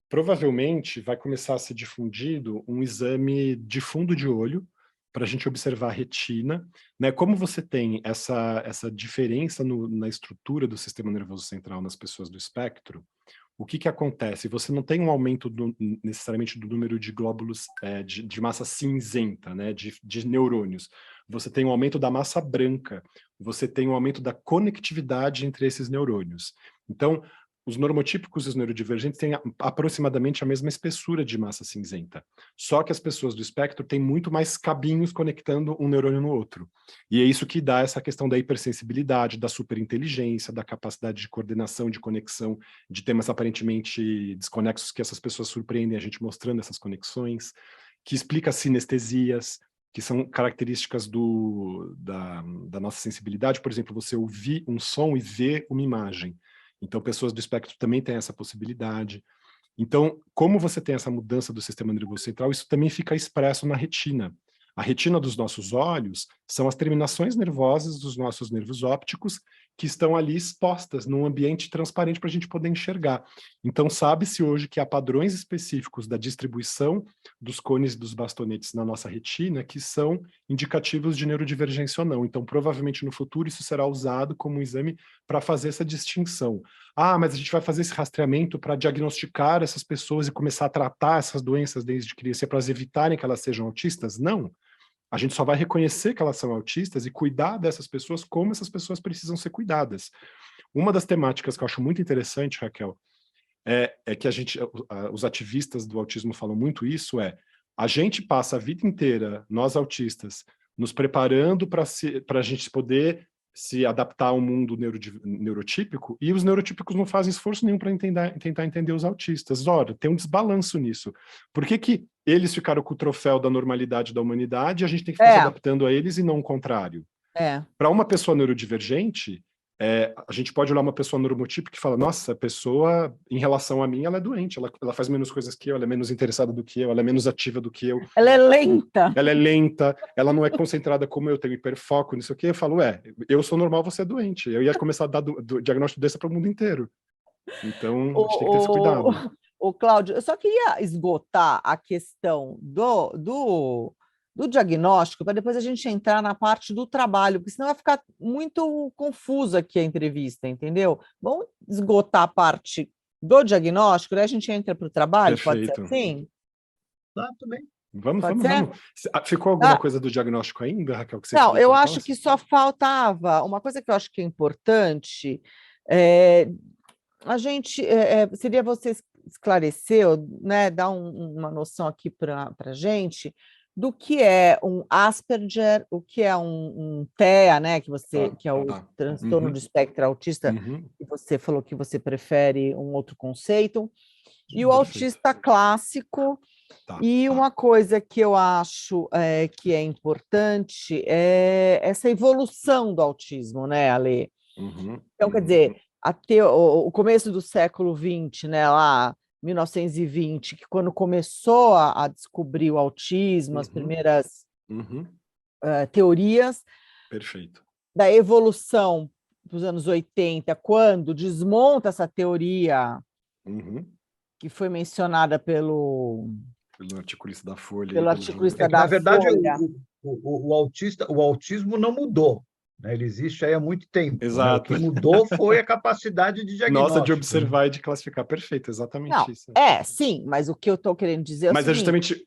provavelmente vai começar a ser difundido um exame de fundo de olho, para a gente observar a retina, né? Como você tem essa diferença na estrutura do sistema nervoso central nas pessoas do espectro, o que acontece? Você não tem um aumento necessariamente do número de glóbulos de massa cinzenta, né? De neurônios. Você tem um aumento da massa branca, você tem um aumento da conectividade entre esses neurônios. Então, os normotípicos e os neurodivergentes têm aproximadamente a mesma espessura de massa cinzenta. Só que as pessoas do espectro têm muito mais cabinhos conectando um neurônio no outro. E é isso que dá essa questão da hipersensibilidade, da superinteligência, da capacidade de coordenação, de conexão, de temas aparentemente desconexos que essas pessoas surpreendem a gente mostrando essas conexões, que explica sinestesias, que são características da nossa sensibilidade. Por exemplo, você ouvir um som e ver uma imagem. Então, pessoas do espectro também têm essa possibilidade. Então, como você tem essa mudança do sistema nervoso central, isso também fica expresso na retina. A retina dos nossos olhos são as terminações nervosas dos nossos nervos ópticos que estão ali expostas num ambiente transparente para a gente poder enxergar. Então, sabe-se hoje que há padrões específicos da distribuição dos cones e dos bastonetes na nossa retina que são indicativos de neurodivergência ou não. Então, provavelmente no futuro isso será usado como um exame para fazer essa distinção. Ah, mas a gente vai fazer esse rastreamento para diagnosticar essas pessoas e começar a tratar essas doenças desde criança para evitarem que elas sejam autistas? Não. A gente só vai reconhecer que elas são autistas e cuidar dessas pessoas como essas pessoas precisam ser cuidadas. Uma das temáticas que eu acho muito interessante, Raquel, é que os ativistas do autismo falam muito isso, a gente passa a vida inteira, nós autistas, nos preparando para a gente poder se adaptar ao mundo neurotípico, e os neurotípicos não fazem esforço nenhum para tentar entender os autistas. Ora, tem um desbalanço nisso. Por que eles ficaram com o troféu da normalidade da humanidade e a gente tem que ficar se adaptando a eles e não o contrário? Para uma pessoa neurodivergente, a gente pode olhar uma pessoa normotípica e falar, nossa, a pessoa, em relação a mim, ela é doente, ela faz menos coisas que eu, ela é menos interessada do que eu, ela é menos ativa do que eu. Ela é lenta. Ela é lenta, ela não é concentrada como eu, tenho hiperfoco, não sei o quê. Eu falo, eu sou normal, você é doente. Eu ia começar a dar diagnóstico desse para o mundo inteiro. Então, a gente tem que ter esse cuidado. Cláudio, eu só queria esgotar a questão do diagnóstico, para depois a gente entrar na parte do trabalho, porque senão vai ficar muito confusa aqui a entrevista, entendeu? Vamos esgotar a parte do diagnóstico, daí a gente entra para o trabalho, Perfeito. Pode ser assim? Tá, tudo bem. Vamos. Ficou alguma coisa do diagnóstico ainda, Raquel? Que você não, eu acho que só faltava uma coisa que eu acho que é importante, a gente, seria você esclarecer, né, dar uma noção aqui para a gente, do que é um Asperger, o que é um TEA, né, que é o transtorno do espectro autista, que você falou que você prefere um outro conceito, e o autista clássico. E uma coisa que eu acho que é importante é essa evolução do autismo, né, Ale? Então, quer dizer, até o começo do século XX, né, lá 1920, que quando começou a descobrir o autismo, as primeiras teorias. Perfeito. Da evolução dos anos 80, quando desmonta essa teoria que foi mencionada pelo articulista da Folha. Pelo articulista da Na verdade, Folha. o autismo não mudou. Ele existe aí há muito tempo. Exato. O que mudou foi a capacidade de diagnóstico. Nossa, de observar e de classificar. Perfeito, exatamente isso. Sim, mas o que eu estou querendo dizer é o seguinte... Mas é justamente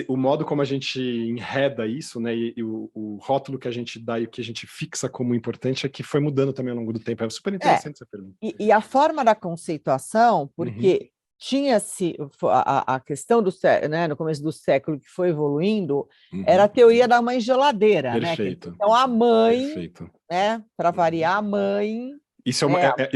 o modo como a gente enreda isso, né, e o rótulo que a gente dá e o que a gente fixa como importante é que foi mudando também ao longo do tempo. É super interessante essa pergunta. E a forma da conceituação, porque... tinha-se a questão né, no começo do século que foi evoluindo, era a teoria da mãe geladeira. Perfeito. Né? Então, a mãe, Perfeito. Né, para variar, a mãe... Isso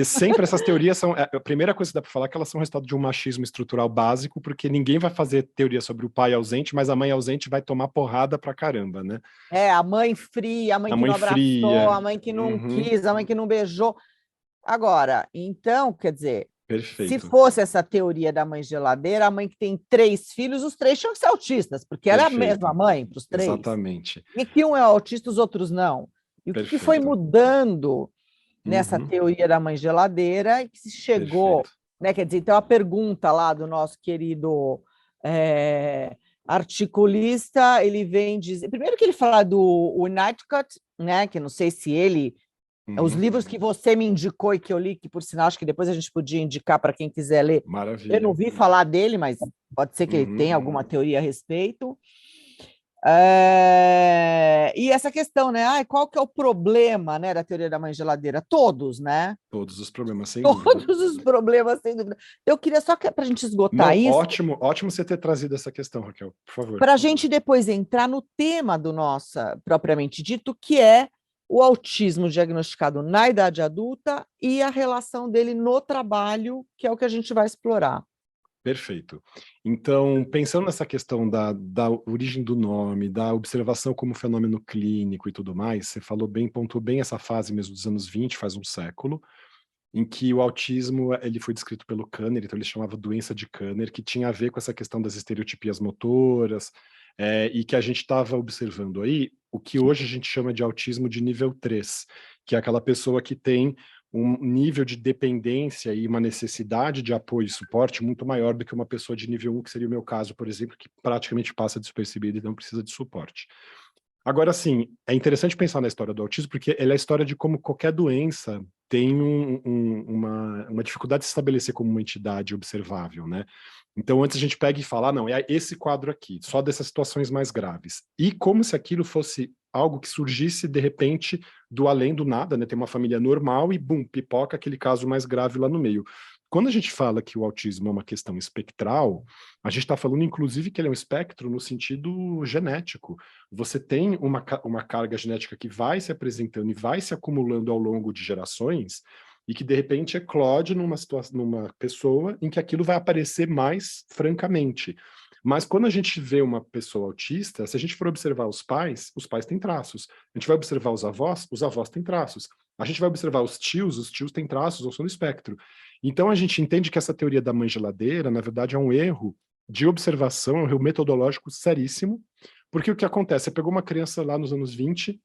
sempre essas teorias são... A primeira coisa que dá para falar é que elas são resultado de um machismo estrutural básico, porque ninguém vai fazer teoria sobre o pai ausente, mas a mãe ausente vai tomar porrada pra caramba, né? A mãe fria, a mãe que não abraçou, a mãe que não quis, a mãe que não beijou. Agora, então, quer dizer... Perfeito. Se fosse essa teoria da mãe geladeira, a mãe que tem 3 filhos, os 3 tinham que ser autistas, porque era a mesma mãe para os 3. Exatamente. E que um é autista, os outros não. E o que foi mudando nessa teoria da mãe geladeira e que se chegou... Né, quer dizer, então a pergunta lá do nosso querido articulista, ele vem dizer... Primeiro que ele fala do Winnicott, né, que não sei se ele... Os livros que você me indicou e que eu li, que por sinal acho que depois a gente podia indicar para quem quiser ler. Maravilha. Eu não vi falar dele, mas pode ser que ele tenha alguma teoria a respeito. E essa questão, né? Qual que é o problema, né, da teoria da mãe geladeira? Todos, né? Todos os problemas, sem dúvida. Todos os problemas, sem dúvida. Eu queria só para a gente esgotar isso. Ótimo você ter trazido essa questão, Raquel, por favor. Para a gente depois entrar no tema do nosso, propriamente dito, que é o autismo diagnosticado na idade adulta e a relação dele no trabalho, que é o que a gente vai explorar. Perfeito. Então, pensando nessa questão da origem do nome, da observação como fenômeno clínico e tudo mais, você pontuou bem essa fase mesmo dos anos 20, faz um século, em que o autismo ele foi descrito pelo Kanner, então ele chamava doença de Kanner, que tinha a ver com essa questão das estereotipias motoras, e que a gente estava observando aí, o que hoje a gente chama de autismo de nível 3, que é aquela pessoa que tem um nível de dependência e uma necessidade de apoio e suporte muito maior do que uma pessoa de nível 1, que seria o meu caso, por exemplo, que praticamente passa despercebida e não precisa de suporte. Agora, sim, é interessante pensar na história do autismo, porque ela é a história de como qualquer doença tem uma dificuldade de se estabelecer como uma entidade observável, né? Então, antes a gente pega e fala, não, é esse quadro aqui, só dessas situações mais graves. E como se aquilo fosse algo que surgisse, de repente, do além do nada, né? Tem uma família normal e, bum, pipoca aquele caso mais grave lá no meio. Quando a gente fala que o autismo é uma questão espectral, a gente está falando, inclusive, que ele é um espectro no sentido genético. Você tem uma carga genética que vai se apresentando e vai se acumulando ao longo de gerações e que, de repente, eclode numa pessoa em que aquilo vai aparecer mais francamente. Mas quando a gente vê uma pessoa autista, se a gente for observar os pais têm traços. A gente vai observar os avós têm traços. A gente vai observar os tios têm traços ou são no espectro. Então a gente entende que essa teoria da mãe geladeira, na verdade, é um erro de observação, é um erro metodológico seríssimo, porque o que acontece? Você pegou uma criança lá nos anos 20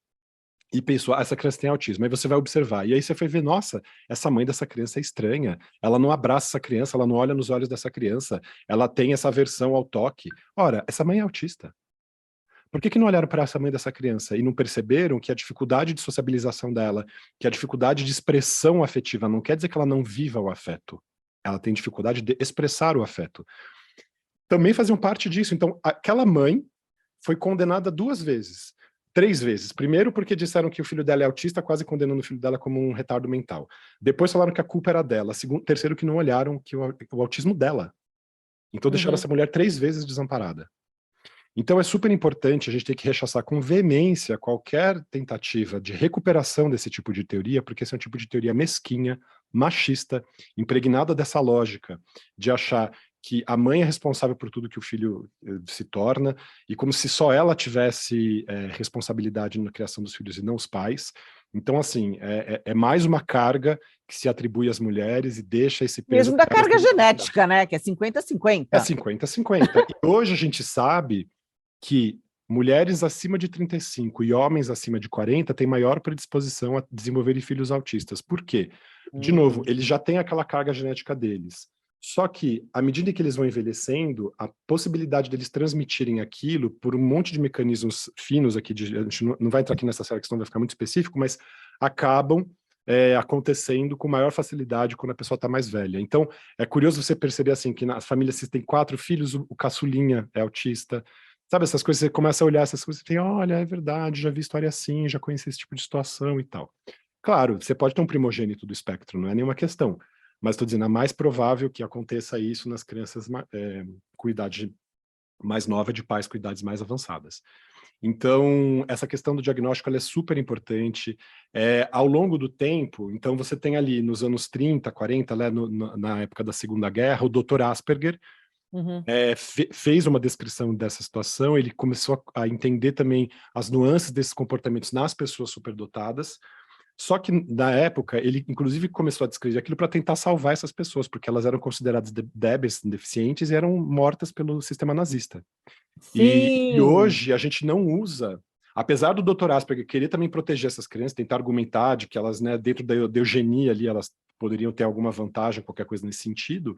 e pensou, essa criança tem autismo, aí você vai observar, e aí você vai ver, nossa, essa mãe dessa criança é estranha, ela não abraça essa criança, ela não olha nos olhos dessa criança, ela tem essa aversão ao toque. Ora, essa mãe é autista. Por que não olharam para essa mãe dessa criança e não perceberam que a dificuldade de sociabilização dela, que a dificuldade de expressão afetiva, não quer dizer que ela não viva o afeto, ela tem dificuldade de expressar o afeto. Também faziam parte disso. Então, aquela mãe foi condenada 2 vezes, 3 vezes. Primeiro porque disseram que o filho dela é autista, quase condenando o filho dela como um retardo mental. Depois falaram que a culpa era dela. Terceiro que não olharam que o autismo dela. Então deixaram essa mulher 3 vezes desamparada. Então é super importante a gente ter que rechaçar com veemência qualquer tentativa de recuperação desse tipo de teoria, porque esse é um tipo de teoria mesquinha, machista, impregnada dessa lógica de achar que a mãe é responsável por tudo que o filho se torna, e como se só ela tivesse responsabilidade na criação dos filhos e não os pais. Então, assim, é mais uma carga que se atribui às mulheres e deixa esse peso... Mesmo da carga genética, né? Que é 50-50. É 50-50. E hoje a gente sabe que mulheres acima de 35 e homens acima de 40 têm maior predisposição a desenvolverem filhos autistas. Por quê? De novo, eles já têm aquela carga genética deles. Só que, à medida que eles vão envelhecendo, a possibilidade deles transmitirem aquilo por um monte de mecanismos finos aqui, a gente não vai entrar aqui nessa série, que senão vai ficar muito específico, mas acabam acontecendo com maior facilidade quando a pessoa está mais velha. Então, é curioso você perceber assim, que nas famílias, se tem 4 filhos, o caçulinha é autista. Sabe, essas coisas, você começa a olhar essas coisas e tem, olha, é verdade, já vi história assim, já conheci esse tipo de situação e tal. Claro, você pode ter um primogênito do espectro, não é nenhuma questão, mas estou dizendo, é mais provável que aconteça isso nas crianças com idade mais nova, de pais com idades mais avançadas. Então, essa questão do diagnóstico ela é super importante. Ao longo do tempo, então você tem ali nos anos 30, 40, né, na época da Segunda Guerra, o Dr. Asperger, fez uma descrição dessa situação, ele começou a entender também as nuances desses comportamentos nas pessoas superdotadas, só que na época ele inclusive começou a descrever aquilo para tentar salvar essas pessoas, porque elas eram consideradas débeis, deficientes e eram mortas pelo sistema nazista. E hoje a gente não usa, apesar do Dr. Asperger querer também proteger essas crianças, tentar argumentar de que elas, né, dentro da eugenia ali, elas poderiam ter alguma vantagem, qualquer coisa nesse sentido,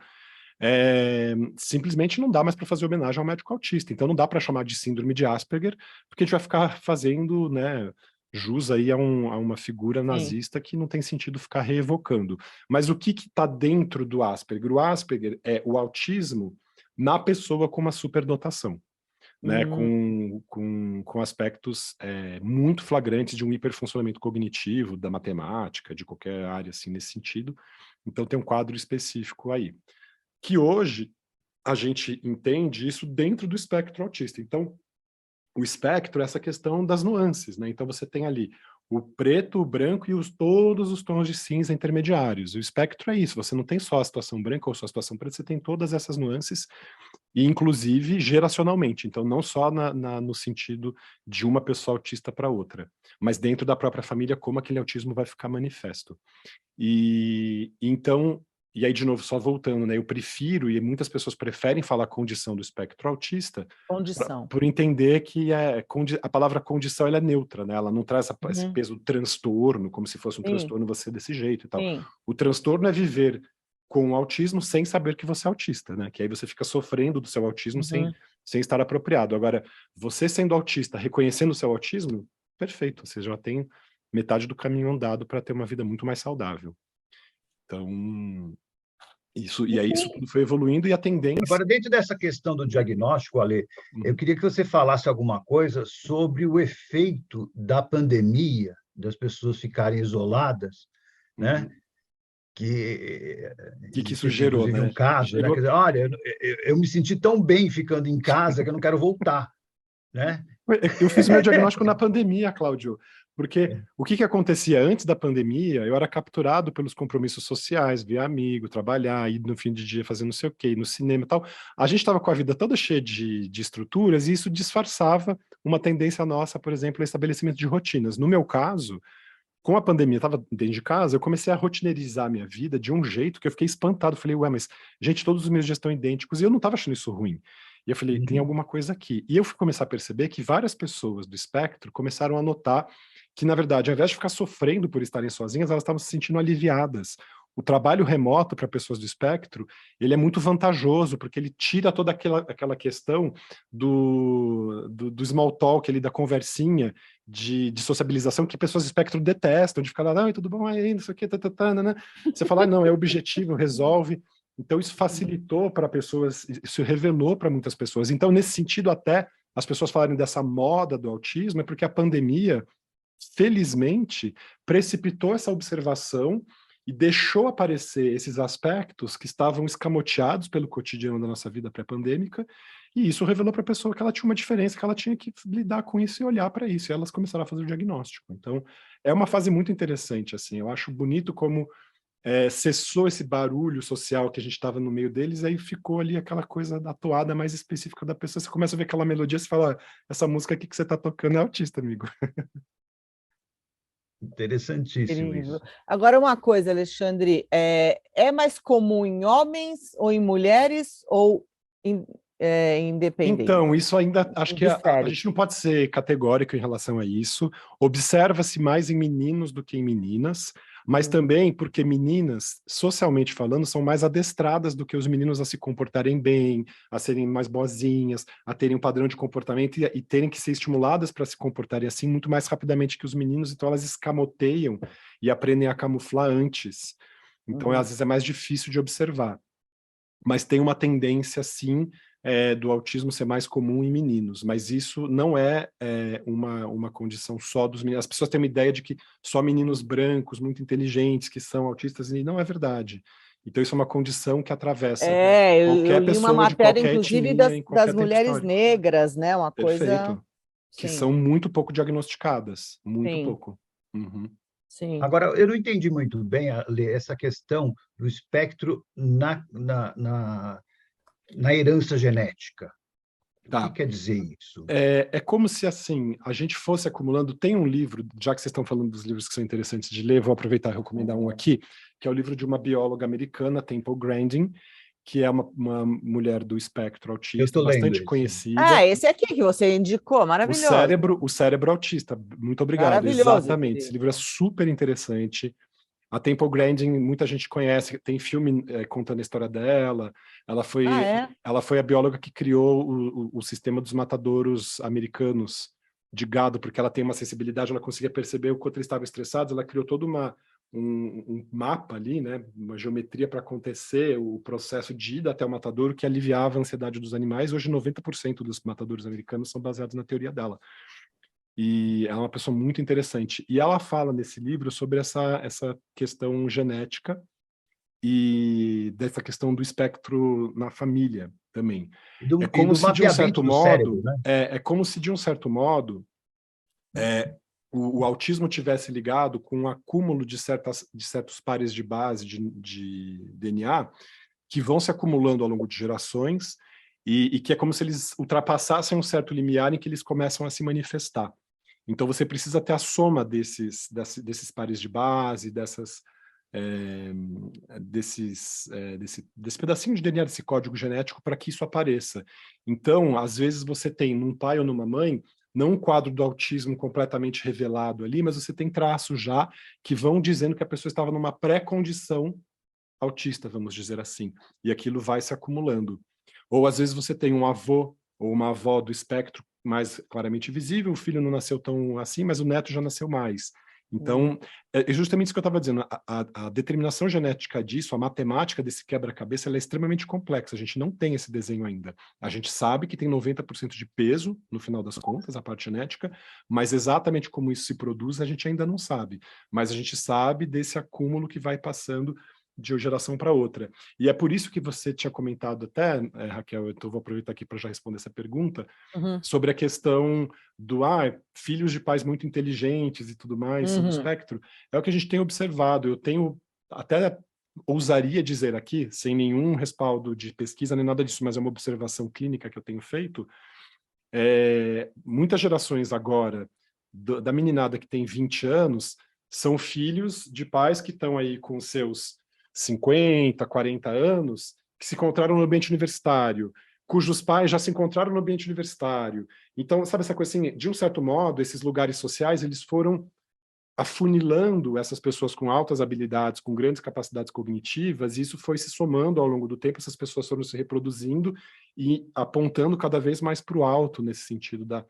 simplesmente não dá mais para fazer homenagem ao médico autista. Então não dá para chamar de síndrome de Asperger, porque a gente vai ficar fazendo, né, jus aí a uma figura nazista que não tem sentido ficar reevocando. Mas o que está dentro do Asperger? O Asperger é o autismo na pessoa com uma superdotação, né, com aspectos muito flagrantes de um hiperfuncionamento cognitivo, da matemática, de qualquer área assim nesse sentido. Então tem um quadro específico aí, que hoje a gente entende isso dentro do espectro autista. Então, o espectro é essa questão das nuances, né? Então você tem ali o preto, o branco e todos os tons de cinza intermediários. O espectro é isso, você não tem só a situação branca ou só a situação preta, você tem todas essas nuances, e inclusive geracionalmente. Então não só no sentido de uma pessoa autista para outra, mas dentro da própria família, como aquele autismo vai ficar manifesto. Então, e aí de novo, só voltando, né, eu prefiro, e muitas pessoas preferem falar condição do espectro autista, por entender que a palavra condição ela é neutra, né, ela não traz esse peso do transtorno, como se fosse um transtorno você desse jeito e tal. O transtorno é viver com o autismo sem saber que você é autista, né, que aí você fica sofrendo do seu autismo sem estar apropriado. Agora, você sendo autista, reconhecendo o seu autismo, perfeito, você já tem metade do caminho andado para ter uma vida muito mais saudável. Então, e aí isso tudo foi evoluindo, e a tendência... Agora, dentro dessa questão do diagnóstico, Ale, eu queria que você falasse alguma coisa sobre o efeito da pandemia, das pessoas ficarem isoladas, né? Que isso gerou, né? Um caso, né? Quer dizer, olha, eu me senti tão bem ficando em casa que eu não quero voltar, né? Eu fiz meu diagnóstico na pandemia, Cláudio, porque o que acontecia antes da pandemia, eu era capturado pelos compromissos sociais, via amigo, trabalhar, ir no fim de dia fazer não sei o quê, no cinema e tal. A gente estava com a vida toda cheia de estruturas, e isso disfarçava uma tendência nossa, por exemplo, ao estabelecimento de rotinas. No meu caso, com a pandemia, eu estava dentro de casa, eu comecei a rotineirizar a minha vida de um jeito que eu fiquei espantado. Falei, ué, mas, gente, todos os meus dias estão idênticos, e eu não estava achando isso ruim. E eu falei, tem alguma coisa aqui. E eu fui começar a perceber que várias pessoas do espectro começaram a notar que, na verdade, ao invés de ficar sofrendo por estarem sozinhas, elas estavam se sentindo aliviadas. O trabalho remoto para pessoas do espectro, ele é muito vantajoso, porque ele tira toda aquela questão do small talk, ali, da conversinha de sociabilização que pessoas do espectro detestam, de ficar lá, não, tudo bom aí, não sei o que, né? Você fala, não, é objetivo, resolve. Então isso facilitou para pessoas, isso revelou para muitas pessoas. Então, nesse sentido, até as pessoas falarem dessa moda do autismo, é porque a pandemia, felizmente, precipitou essa observação e deixou aparecer esses aspectos que estavam escamoteados pelo cotidiano da nossa vida pré-pandêmica, e isso revelou para a pessoa que ela tinha uma diferença, que ela tinha que lidar com isso e olhar para isso, e elas começaram a fazer o diagnóstico. Então, é uma fase muito interessante, assim, eu acho bonito como cessou esse barulho social que a gente estava no meio deles, aí ficou ali aquela coisa da toada mais específica da pessoa, você começa a ver aquela melodia, você fala, essa música aqui que você está tocando é autista, amigo. Interessantíssimo isso. Agora, uma coisa, Alexandre, é mais comum em homens ou em mulheres, ou independente? Então, isso ainda, acho que a gente não pode ser categórico em relação a isso. Observa-se mais em meninos do que em meninas, mas também porque meninas, socialmente falando, são mais adestradas do que os meninos a se comportarem bem, a serem mais boazinhas, a terem um padrão de comportamento e terem que ser estimuladas para se comportarem assim muito mais rapidamente que os meninos, então elas escamoteiam e aprendem a camuflar antes. Então, às vezes é mais difícil de observar. Mas tem uma tendência, sim, do autismo ser mais comum em meninos, mas isso não é uma condição só dos meninos. As pessoas têm uma ideia de que só meninos brancos, muito inteligentes, que são autistas, e não é verdade. Então isso é uma condição que atravessa qualquer li pessoa uma matéria, de qualquer inclusive, etnia, das mulheres negras, né? Uma coisa... Que são muito pouco diagnosticadas, muito pouco. Sim. Agora, eu não entendi muito bem, Ale, essa questão do espectro na herança genética. O que quer dizer isso? É como se, assim, a gente fosse acumulando... Tem um livro, já que vocês estão falando dos livros que são interessantes de ler, vou aproveitar e recomendar um aqui, que é o livro de uma bióloga americana, Temple Grandin, que é uma mulher do espectro autista, bastante conhecida. Esse aqui que você indicou, maravilhoso. O cérebro autista, muito obrigado. Exatamente, esse livro é super interessante. A Temple Grandin, muita gente conhece, tem filme contando a história dela. Ela foi, ela foi a bióloga que criou o sistema dos matadouros americanos de gado, porque ela tem uma sensibilidade, ela conseguia perceber o quanto eles estavam estressados, ela criou todo um mapa ali, né, uma geometria para acontecer o processo de ida até o matadouro, que aliviava a ansiedade dos animais. Hoje 90% dos matadouros americanos são baseados na teoria dela. E ela é uma pessoa muito interessante. E ela fala nesse livro sobre essa questão genética e dessa questão do espectro na família também. É como se, de um certo modo, cérebro, né? É como se, de um certo modo, o autismo tivesse ligado com o acúmulo de certos pares de base de DNA que vão se acumulando ao longo de gerações e que é como se eles ultrapassassem um certo limiar em que eles começam a se manifestar. Então, você precisa ter a soma desses pares de base, desse pedacinho de DNA, desse código genético, para que isso apareça. Então, às vezes, você tem num pai ou numa mãe, não um quadro do autismo completamente revelado ali, mas você tem traços já que vão dizendo que a pessoa estava numa pré-condição autista, vamos dizer assim, e aquilo vai se acumulando. Ou, às vezes, você tem um avô ou uma avó do espectro mais claramente visível, o filho não nasceu tão assim, mas o neto já nasceu mais. Então, é justamente isso que eu estava dizendo, a determinação genética disso, a matemática desse quebra-cabeça, ela é extremamente complexa, a gente não tem esse desenho ainda. A gente sabe que tem 90% de peso, no final das contas, a parte genética, mas exatamente como isso se produz, a gente ainda não sabe. Mas a gente sabe desse acúmulo que vai passando de uma geração para outra. E é por isso que você tinha comentado até, Raquel, então vou aproveitar aqui para já responder essa pergunta, sobre a questão do filhos de pais muito inteligentes e tudo mais, sobre o espectro. É o que a gente tem observado. Eu tenho, até ousaria dizer aqui, sem nenhum respaldo de pesquisa nem nada disso, mas é uma observação clínica que eu tenho feito, muitas gerações agora, da meninada que tem 20 anos, são filhos de pais que estão aí com seus 50, 40 anos, que se encontraram no ambiente universitário, cujos pais já se encontraram no ambiente universitário. Então, sabe essa coisa assim, de um certo modo, esses lugares sociais, eles foram afunilando essas pessoas com altas habilidades, com grandes capacidades cognitivas, e isso foi se somando ao longo do tempo, essas pessoas foram se reproduzindo e apontando cada vez mais para o alto, nesse sentido das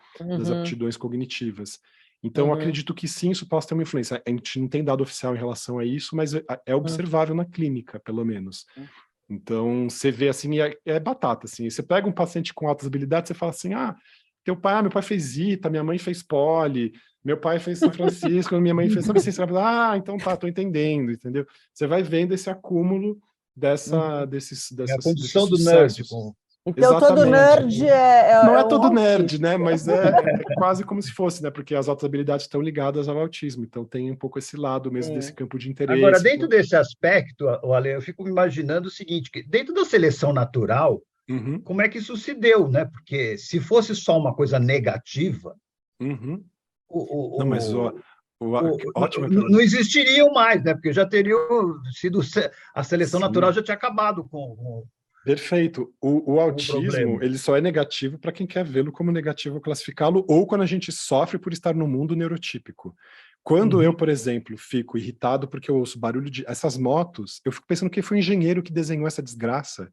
aptidões cognitivas. Então, eu acredito que sim, isso possa ter uma influência. A gente não tem dado oficial em relação a isso, mas é observável na clínica, pelo menos. Então, você vê assim, é batata, assim. Você pega um paciente com altas habilidades, você fala assim, meu pai fez ITA, minha mãe fez Poli, meu pai fez São Francisco, minha mãe fez... Sabe assim, você vai falar, então tá, tô entendendo, entendeu? Você vai vendo esse acúmulo desses a condição do sucessos. nerd. Então, Exatamente. todo nerd não é um todo nerd, autista. né? Mas é quase como se fosse, né? Porque as altas habilidades estão ligadas ao autismo. Então, tem um pouco esse lado mesmo desse campo de interesse. Agora, dentro desse aspecto, Ale, eu fico imaginando o seguinte, que dentro da seleção natural, como é que isso se deu, né? Porque se fosse só uma coisa negativa, não, mas ótima pergunta. Não existiriam mais, né? Porque já teriam sido... A seleção natural já tinha acabado com... Perfeito. O autismo, ele só é negativo para quem quer vê-lo como negativo, classificá-lo, ou quando a gente sofre por estar no mundo neurotípico. Quando eu, por exemplo, fico irritado porque eu ouço barulho de... Essas motos, eu fico pensando que foi o engenheiro que desenhou essa desgraça.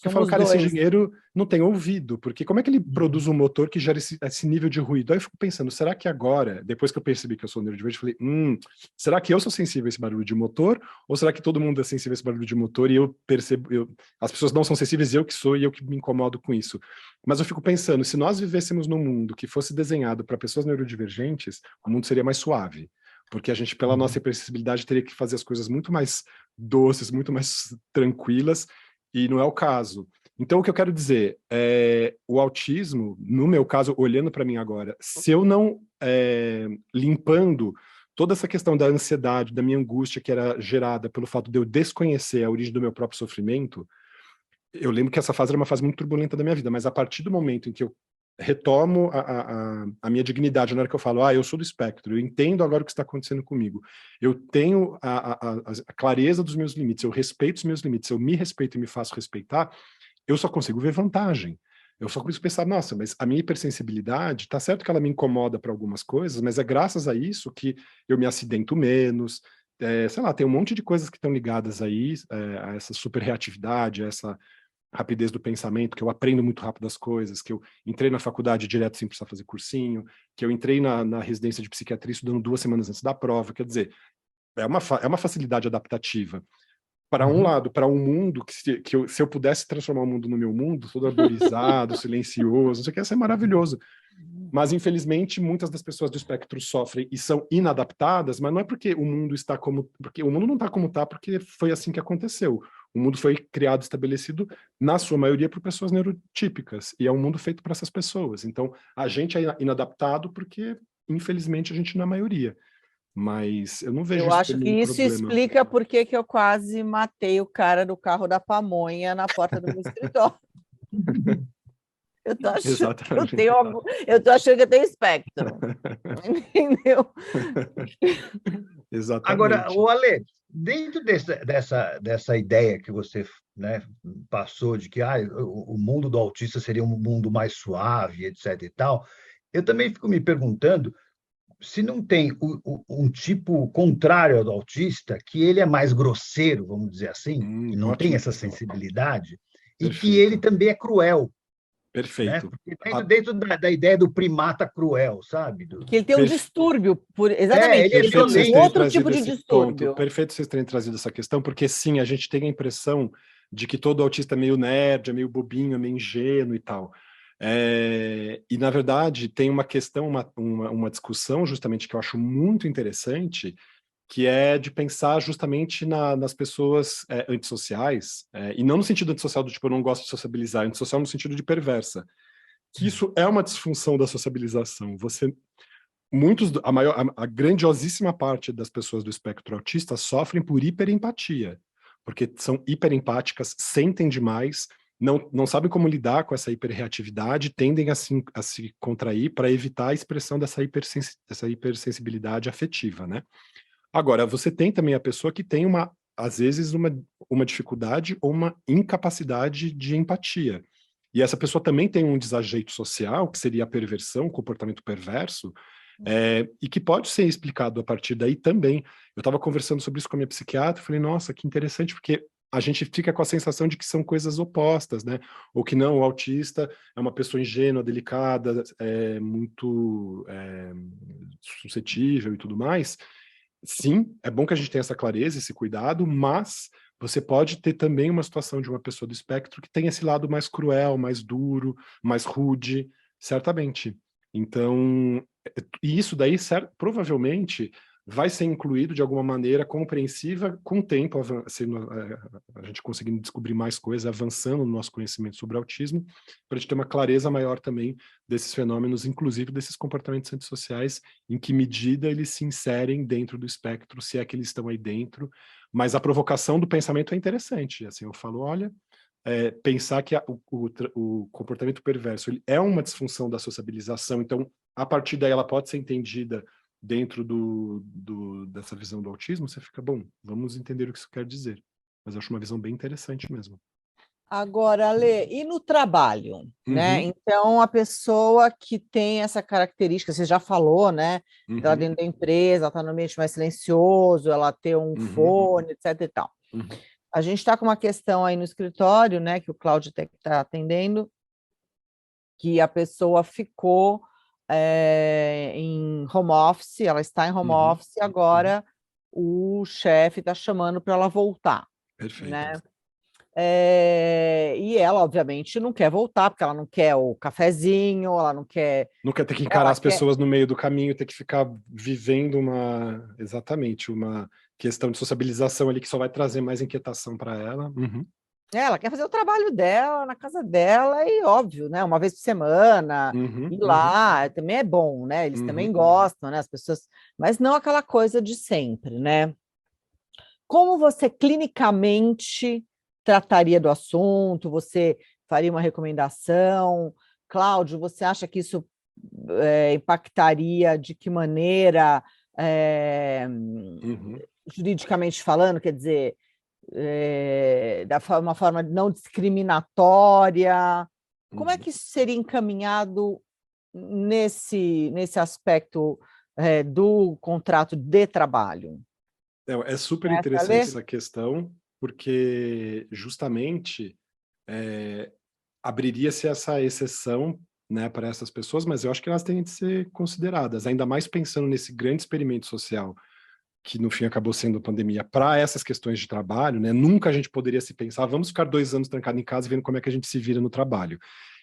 Eu falo, cara, esse engenheiro não tem ouvido, porque como é que ele produz um motor que gera esse nível de ruído? Aí eu fico pensando, será que agora, depois que eu percebi que eu sou neurodivergente, eu falei, será que eu sou sensível a esse barulho de motor? Ou será que todo mundo é sensível a esse barulho de motor e eu percebo, as pessoas não são sensíveis, eu que sou e eu que me incomodo com isso? Mas eu fico pensando, se nós vivêssemos num mundo que fosse desenhado para pessoas neurodivergentes, o mundo seria mais suave. Porque a gente, pela nossa hipersensibilidade, teria que fazer as coisas muito mais doces, muito mais tranquilas, e não é o caso. Então, o que eu quero dizer é, o autismo, no meu caso, olhando para mim agora, se eu não limpando toda essa questão da ansiedade, da minha angústia que era gerada pelo fato de eu desconhecer a origem do meu próprio sofrimento, eu lembro que essa fase era uma fase muito turbulenta da minha vida, mas a partir do momento em que eu retomo a minha dignidade, na hora que eu falo, eu sou do espectro, eu entendo agora o que está acontecendo comigo, eu tenho a clareza dos meus limites, eu respeito os meus limites, eu me respeito e me faço respeitar, eu só consigo ver vantagem. Eu só consigo pensar, nossa, mas a minha hipersensibilidade, tá certo que ela me incomoda para algumas coisas, mas é graças a isso que eu me acidento menos, sei lá, tem um monte de coisas que estão ligadas aí, a essa super reatividade, a essa rapidez do pensamento, que eu aprendo muito rápido as coisas, que eu entrei na faculdade direto sem precisar fazer cursinho, que eu entrei na residência de psiquiatria estudando 2 semanas antes da prova, quer dizer, é uma facilidade adaptativa. Para um lado, para um mundo se eu pudesse transformar o mundo no meu mundo, todo arborizado, silencioso, não sei o que, ia ser maravilhoso. Mas, infelizmente, muitas das pessoas do espectro sofrem e são inadaptadas, mas não é porque o mundo está como... Porque o mundo não está como está, porque foi assim que aconteceu. O mundo foi criado, estabelecido, na sua maioria, por pessoas neurotípicas, e é um mundo feito para essas pessoas. Então, a gente é inadaptado porque, infelizmente, a gente não é a maioria. Mas eu não vejo Eu isso acho como que um isso problema. explica por que eu quase matei o cara do carro da pamonha na porta do meu escritório. Eu tô achando que eu Exatamente. tenho eu tô achando que eu tenho espectro. Entendeu? Agora, Exatamente. o Ale, dentro dessa ideia que você, né, passou de que o mundo do autista seria um mundo mais suave, etc. e tal, eu também fico me perguntando se não tem um tipo contrário ao do autista, que ele é mais grosseiro, vamos dizer assim, que não tem Ótima essa questão. sensibilidade, e que ele Perfeito. também é cruel, né? Perfeito. Porque dentro da ideia do primata cruel, sabe? Que ele tem um Perfe- distúrbio, exatamente, Ele é ele tem Perfeito vocês um violento. terem outro tipo trazido de esse ponto. distúrbio. Perfeito vocês terem trazido essa questão, porque sim, a gente tem a impressão de que todo autista é meio nerd, é meio bobinho, é meio ingênuo e tal. E, na verdade, tem uma questão, uma discussão, justamente, que eu acho muito interessante, que é de pensar justamente nas pessoas antissociais, e não no sentido antissocial do tipo, eu não gosto de sociabilizar, antissocial no sentido de perversa, que isso é uma disfunção da sociabilização. A grandiosíssima parte das pessoas do espectro autista sofrem por hiperempatia, porque são hiperempáticas, sentem demais, não sabem como lidar com essa hiperreatividade, tendem a se contrair para evitar a expressão dessa hipersensibilidade afetiva, né? Agora, você tem também a pessoa que tem às vezes, uma dificuldade ou uma incapacidade de empatia. E essa pessoa também tem um desajeito social, que seria a perversão, o comportamento perverso, e que pode ser explicado a partir daí também. Eu estava conversando sobre isso com a minha psiquiatra, falei, nossa, que interessante, porque a gente fica com a sensação de que são coisas opostas, né? Ou que não, o autista é uma pessoa ingênua, delicada, muito suscetível e tudo mais. Sim, é bom que a gente tenha essa clareza, esse cuidado, mas você pode ter também uma situação de uma pessoa do espectro que tem esse lado mais cruel, mais duro, mais rude, certamente. Então, e isso daí provavelmente vai ser incluído de alguma maneira compreensiva com o tempo, a gente conseguindo descobrir mais coisas, avançando no nosso conhecimento sobre autismo, para a gente ter uma clareza maior também desses fenômenos, inclusive desses comportamentos antissociais, em que medida eles se inserem dentro do espectro, se é que eles estão aí dentro, mas a provocação do pensamento é interessante, assim, eu falo, olha, pensar que o comportamento perverso ele é uma disfunção da sociabilização, então, a partir daí ela pode ser entendida dentro dessa visão do autismo, você fica, bom, vamos entender o que isso quer dizer. Mas eu acho uma visão bem interessante mesmo. Agora, Lê, e no trabalho, né? Uhum, Então, a pessoa que tem essa característica, você já falou, né? Ela uhum, dentro da empresa, ela está no ambiente mais silencioso, ela ter um uhum, fone, etc e tal. uhum. A gente está com uma questão aí no escritório, né? Que o Cláudio está atendendo, que a pessoa ficou em home office, ela está em home Uhum, office, agora o chefe está chamando para ela voltar, perfeito. né? E ela, obviamente, não quer voltar, porque ela não quer o cafezinho, ela não quer. Não quer ter que encarar Ela as quer. pessoas no meio do caminho, ter que ficar vivendo exatamente, uma questão de sociabilização ali que só vai trazer mais inquietação para ela. Uhum, Ela quer fazer o trabalho dela na casa dela, e óbvio, né? Uma vez por semana, uhum, ir uhum, lá, também é bom, né? Eles também uhum. gostam, né? As pessoas, mas não aquela coisa de sempre, né? Como você clinicamente trataria do assunto? Você faria uma recomendação? Cláudio, você acha que isso impactaria de que maneira, Uhum, juridicamente falando, quer dizer, uma forma não discriminatória? Como é uhum. que isso seria encaminhado nesse aspecto do contrato de trabalho? É super Começa a interessante ler? essa questão, porque justamente abriria-se essa exceção, né, para essas pessoas, mas eu acho que elas têm de ser consideradas, ainda mais pensando nesse grande experimento social que no fim acabou sendo a pandemia, para essas questões de trabalho, né? Nunca a gente poderia se pensar, vamos ficar 2 anos trancados em casa vendo como é que a gente se vira no trabalho.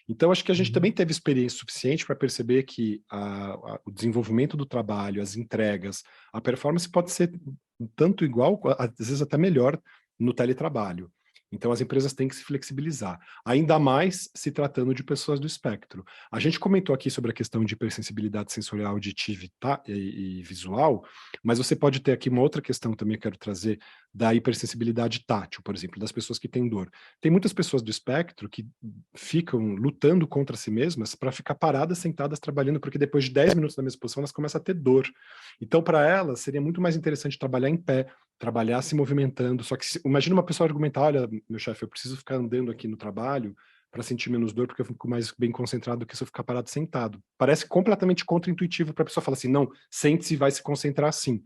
Então, acho que a gente também teve experiência suficiente para perceber que o desenvolvimento do trabalho, as entregas, a performance pode ser tanto igual, às vezes até melhor, no teletrabalho. Então, as empresas têm que se flexibilizar, ainda mais se tratando de pessoas do espectro. A gente comentou aqui sobre a questão de hipersensibilidade sensorial, auditiva e visual, mas você pode ter aqui uma outra questão também que eu quero trazer, da hipersensibilidade tátil, por exemplo, das pessoas que têm dor. Tem muitas pessoas do espectro que ficam lutando contra si mesmas para ficar paradas, sentadas, trabalhando, porque depois de 10 minutos na mesma posição, elas começam a ter dor. Então, para elas, seria muito mais interessante trabalhar em pé, trabalhar se movimentando. Só que imagina uma pessoa argumentar, olha, meu chefe, eu preciso ficar andando aqui no trabalho para sentir menos dor, porque eu fico mais bem concentrado do que se eu ficar parado sentado. Parece completamente contraintuitivo para a pessoa falar assim, não, sente-se e vai se concentrar assim.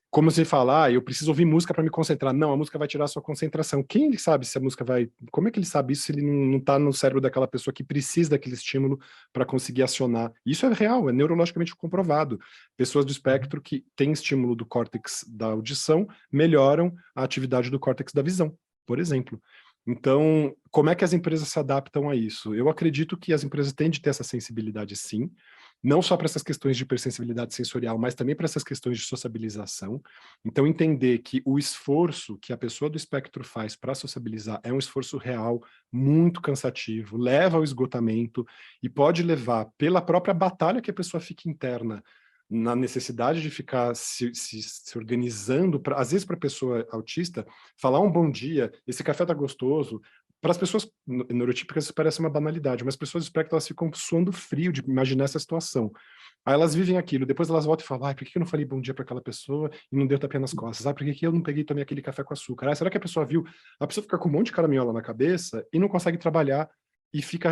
Como você fala, eu preciso ouvir música para me concentrar. Não, a música vai tirar a sua concentração. Quem ele sabe se a música vai... Como é que ele sabe isso se ele não está no cérebro daquela pessoa que precisa daquele estímulo para conseguir acionar? Isso é real, é neurologicamente comprovado. Pessoas do espectro que têm estímulo do córtex da audição melhoram a atividade do córtex da visão, por exemplo. Então, como é que as empresas se adaptam a isso? Eu acredito que as empresas têm de ter essa sensibilidade, sim, não só para essas questões de hipersensibilidade sensorial, mas também para essas questões de sociabilização. Então, entender que o esforço que a pessoa do espectro faz para sociabilizar é um esforço real, muito cansativo, leva ao esgotamento e pode levar, pela própria batalha que a pessoa fica interna, na necessidade de ficar se organizando, às vezes para a pessoa autista, falar um bom dia, esse café tá gostoso. Para as pessoas neurotípicas isso parece uma banalidade, mas as pessoas do espectro elas ficam suando frio de imaginar essa situação. Aí elas vivem aquilo, depois elas voltam e falam, ai, por que eu não falei bom dia para aquela pessoa e não deu tapinha nas costas? Ai, por que eu não peguei e tomei aquele café com açúcar? Ai, será que a pessoa viu? A pessoa fica com um monte de caraminhola na cabeça e não consegue trabalhar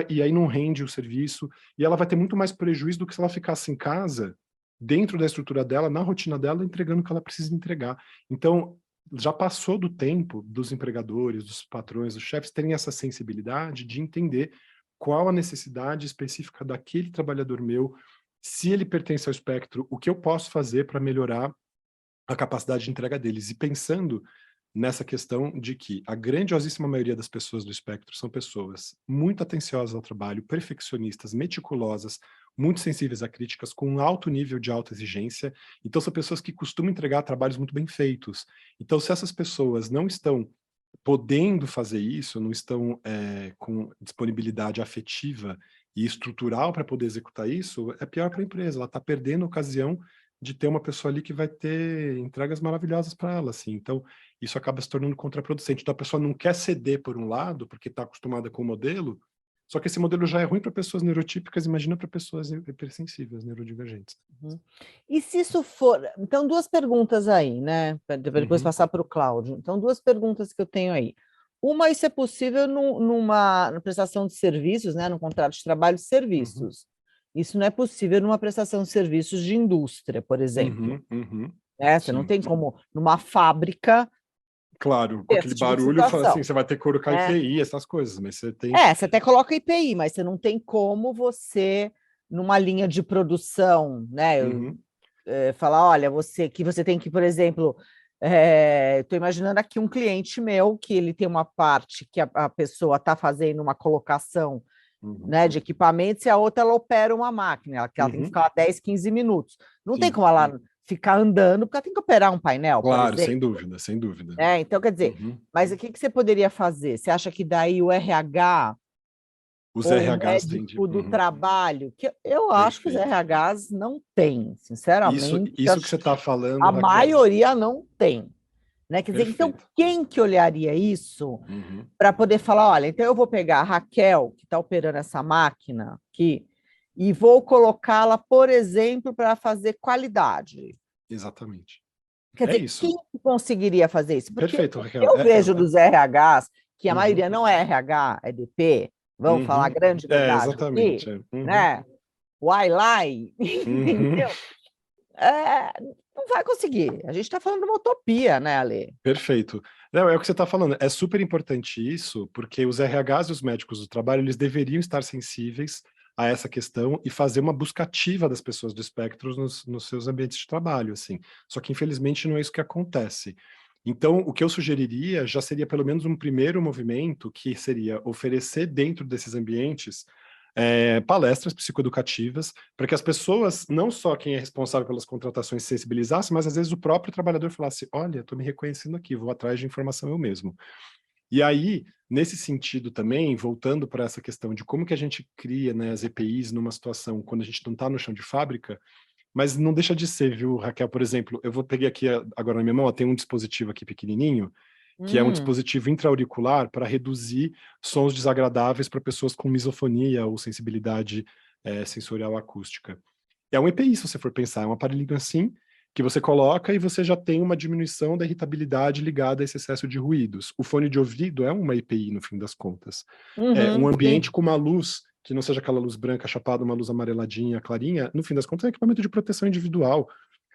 e aí não rende o serviço e ela vai ter muito mais prejuízo do que se ela ficasse em casa, dentro da estrutura dela, na rotina dela, entregando o que ela precisa entregar. Então, já passou do tempo dos empregadores, dos patrões, dos chefes terem essa sensibilidade de entender qual a necessidade específica daquele trabalhador meu, se ele pertence ao espectro, o que eu posso fazer para melhorar a capacidade de entrega deles. E pensando nessa questão de que a grandiosíssima maioria das pessoas do espectro são pessoas muito atenciosas ao trabalho, perfeccionistas, meticulosas, muito sensíveis a críticas, com um alto nível de autoexigência. Então, são pessoas que costumam entregar trabalhos muito bem feitos. Então, se essas pessoas não estão podendo fazer isso, não estão com disponibilidade afetiva e estrutural para poder executar isso, é pior para a empresa. Ela está perdendo a ocasião de ter uma pessoa ali que vai ter entregas maravilhosas para ela, assim. Então, isso acaba se tornando contraproducente. Então, a pessoa não quer ceder por um lado, porque está acostumada com o modelo, só que esse modelo já é ruim para pessoas neurotípicas, imagina para pessoas hipersensíveis, neurodivergentes. Uhum. E se isso for... Então, duas perguntas aí, né? Para depois passar para o Cláudio. Então, duas perguntas que eu tenho aí. Uma, isso é possível numa prestação de serviços, né? Num contrato de trabalho de serviços. Isso não é possível numa prestação de serviços de indústria, por exemplo. Né? Você não tem como, numa fábrica... Claro, com ter aquele esse tipo de barulho, fala assim, situação, você vai ter que colocar né? IPI, essas coisas, mas você tem... Você até coloca IPI, mas você não tem como você, numa linha de produção, né? Falar, olha, você tem que, por exemplo, estou imaginando aqui um cliente meu que ele tem uma parte que a pessoa está fazendo uma colocação, né, de equipamentos e a outra ela opera uma máquina, que ela tem que ficar lá 10, 15 minutos. Não tem como ela ficar andando, porque ela tem que operar um painel, por Claro, exemplo. sem dúvida, sem dúvida. Então, quer dizer, mas o que você poderia fazer? Você acha que daí o RH os ou o RHs têm de... médico do trabalho, que eu acho que os RHs não têm, sinceramente, Isso que você está falando, a Raquel. maioria não tem. Né? Quer dizer, então, Perfeito. quem que olharia isso para poder falar, olha, então eu vou pegar a Raquel, que está operando essa máquina aqui, e vou colocá-la, por exemplo, para fazer qualidade. Exatamente. Quer dizer, isso. quem conseguiria fazer isso? Porque Perfeito, Raquel. eu vejo dos RHs, que a Uhum. maioria não é RH, é DP, vamos falar a grande verdade exatamente. aqui, né? O Ai-Lai, entendeu? não vai conseguir. A gente está falando de uma utopia, né, Ale? Perfeito. Não, é o que você está falando. É super importante isso, porque os RHs e os médicos do trabalho, eles deveriam estar sensíveis a essa questão e fazer uma busca ativa das pessoas do espectro nos seus ambientes de trabalho, assim. Só que, infelizmente, não é isso que acontece. Então, o que eu sugeriria já seria pelo menos um primeiro movimento, que seria oferecer dentro desses ambientes palestras psicoeducativas, para que as pessoas, não só quem é responsável pelas contratações, se sensibilizasse, mas às vezes o próprio trabalhador falasse, olha, estou me reconhecendo aqui, vou atrás de informação eu mesmo. E aí, nesse sentido também, voltando para essa questão de como que a gente cria, né, as EPIs numa situação quando a gente não está no chão de fábrica, mas não deixa de ser, viu, Raquel? Por exemplo, eu vou pegar aqui agora na minha mão, ó, tem um dispositivo aqui pequenininho, que é um dispositivo intra-auricular para reduzir sons desagradáveis para pessoas com misofonia ou sensibilidade sensorial acústica. É um EPI, se você for pensar, é um aparelhinho assim, que você coloca e você já tem uma diminuição da irritabilidade ligada a esse excesso de ruídos. O fone de ouvido é uma EPI, no fim das contas. Um ambiente com uma luz, que não seja aquela luz branca chapada, uma luz amareladinha, clarinha, no fim das contas é equipamento de proteção individual.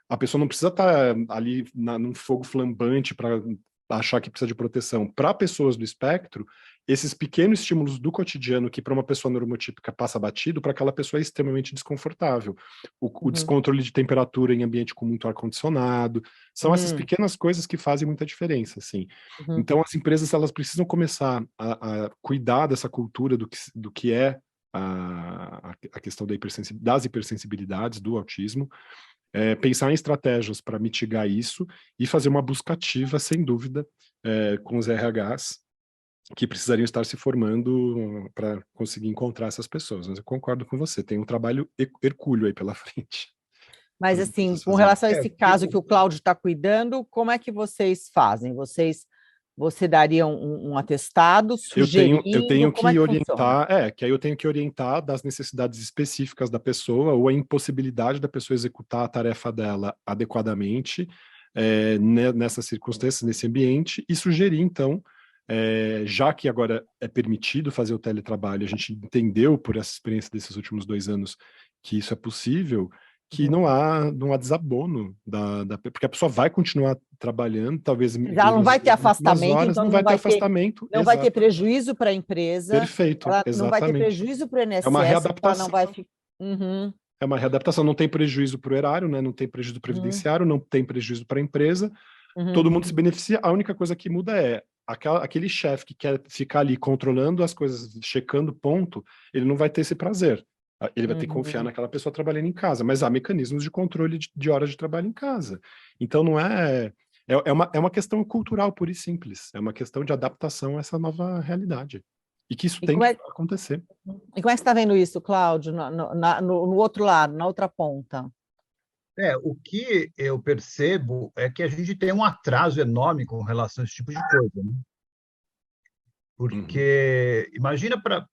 A pessoa não precisa estar ali num fogo flambante para achar que precisa de proteção. Para pessoas do espectro, esses pequenos estímulos do cotidiano que para uma pessoa neuromotípica passa batido, para aquela pessoa é extremamente desconfortável. O descontrole de temperatura em ambiente com muito ar-condicionado, são essas pequenas coisas que fazem muita diferença, assim. Então as empresas, elas precisam começar a cuidar dessa cultura do que é a questão das hipersensibilidades, do autismo, pensar em estratégias para mitigar isso e fazer uma busca ativa, sem dúvida, com os RHs, que precisariam estar se formando para conseguir encontrar essas pessoas. Mas eu concordo com você, tem um trabalho hercúleo aí pela frente. Mas, assim, com relação a esse caso que o Cláudio está cuidando, como é que vocês fazem? Você daria um atestado sugerindo? Eu tenho como que é orientar, que aí eu tenho que orientar das necessidades específicas da pessoa ou a impossibilidade da pessoa executar a tarefa dela adequadamente nessas circunstâncias, nesse ambiente, e sugerir, então, já que agora é permitido fazer o teletrabalho, a gente entendeu por essa experiência desses últimos 2 anos que isso é possível, que não há desabono porque a pessoa vai continuar trabalhando, talvez ela não vai ter afastamento, horas, então não vai ter afastamento, não vai ter prejuízo para a empresa. Perfeito, ela exatamente. Não vai ter prejuízo para o INSS, é uma readaptação. Não vai É uma readaptação, não tem prejuízo para o erário, né? Não tem prejuízo previdenciário, não tem prejuízo para a empresa, todo mundo se beneficia, a única coisa que muda é aquele chefe que quer ficar ali controlando as coisas, checando ponto, ele não vai ter esse prazer. Ele vai ter que confiar naquela pessoa trabalhando em casa, mas há mecanismos de controle de horas de trabalho em casa. Então não é uma questão cultural pura e simples, é uma questão de adaptação a essa nova realidade. E que isso tem que acontecer. E como é que você está vendo isso, Cláudio, no outro lado, na outra ponta? O que eu percebo é que a gente tem um atraso enorme com relação a esse tipo de coisa, né? Porque imagina para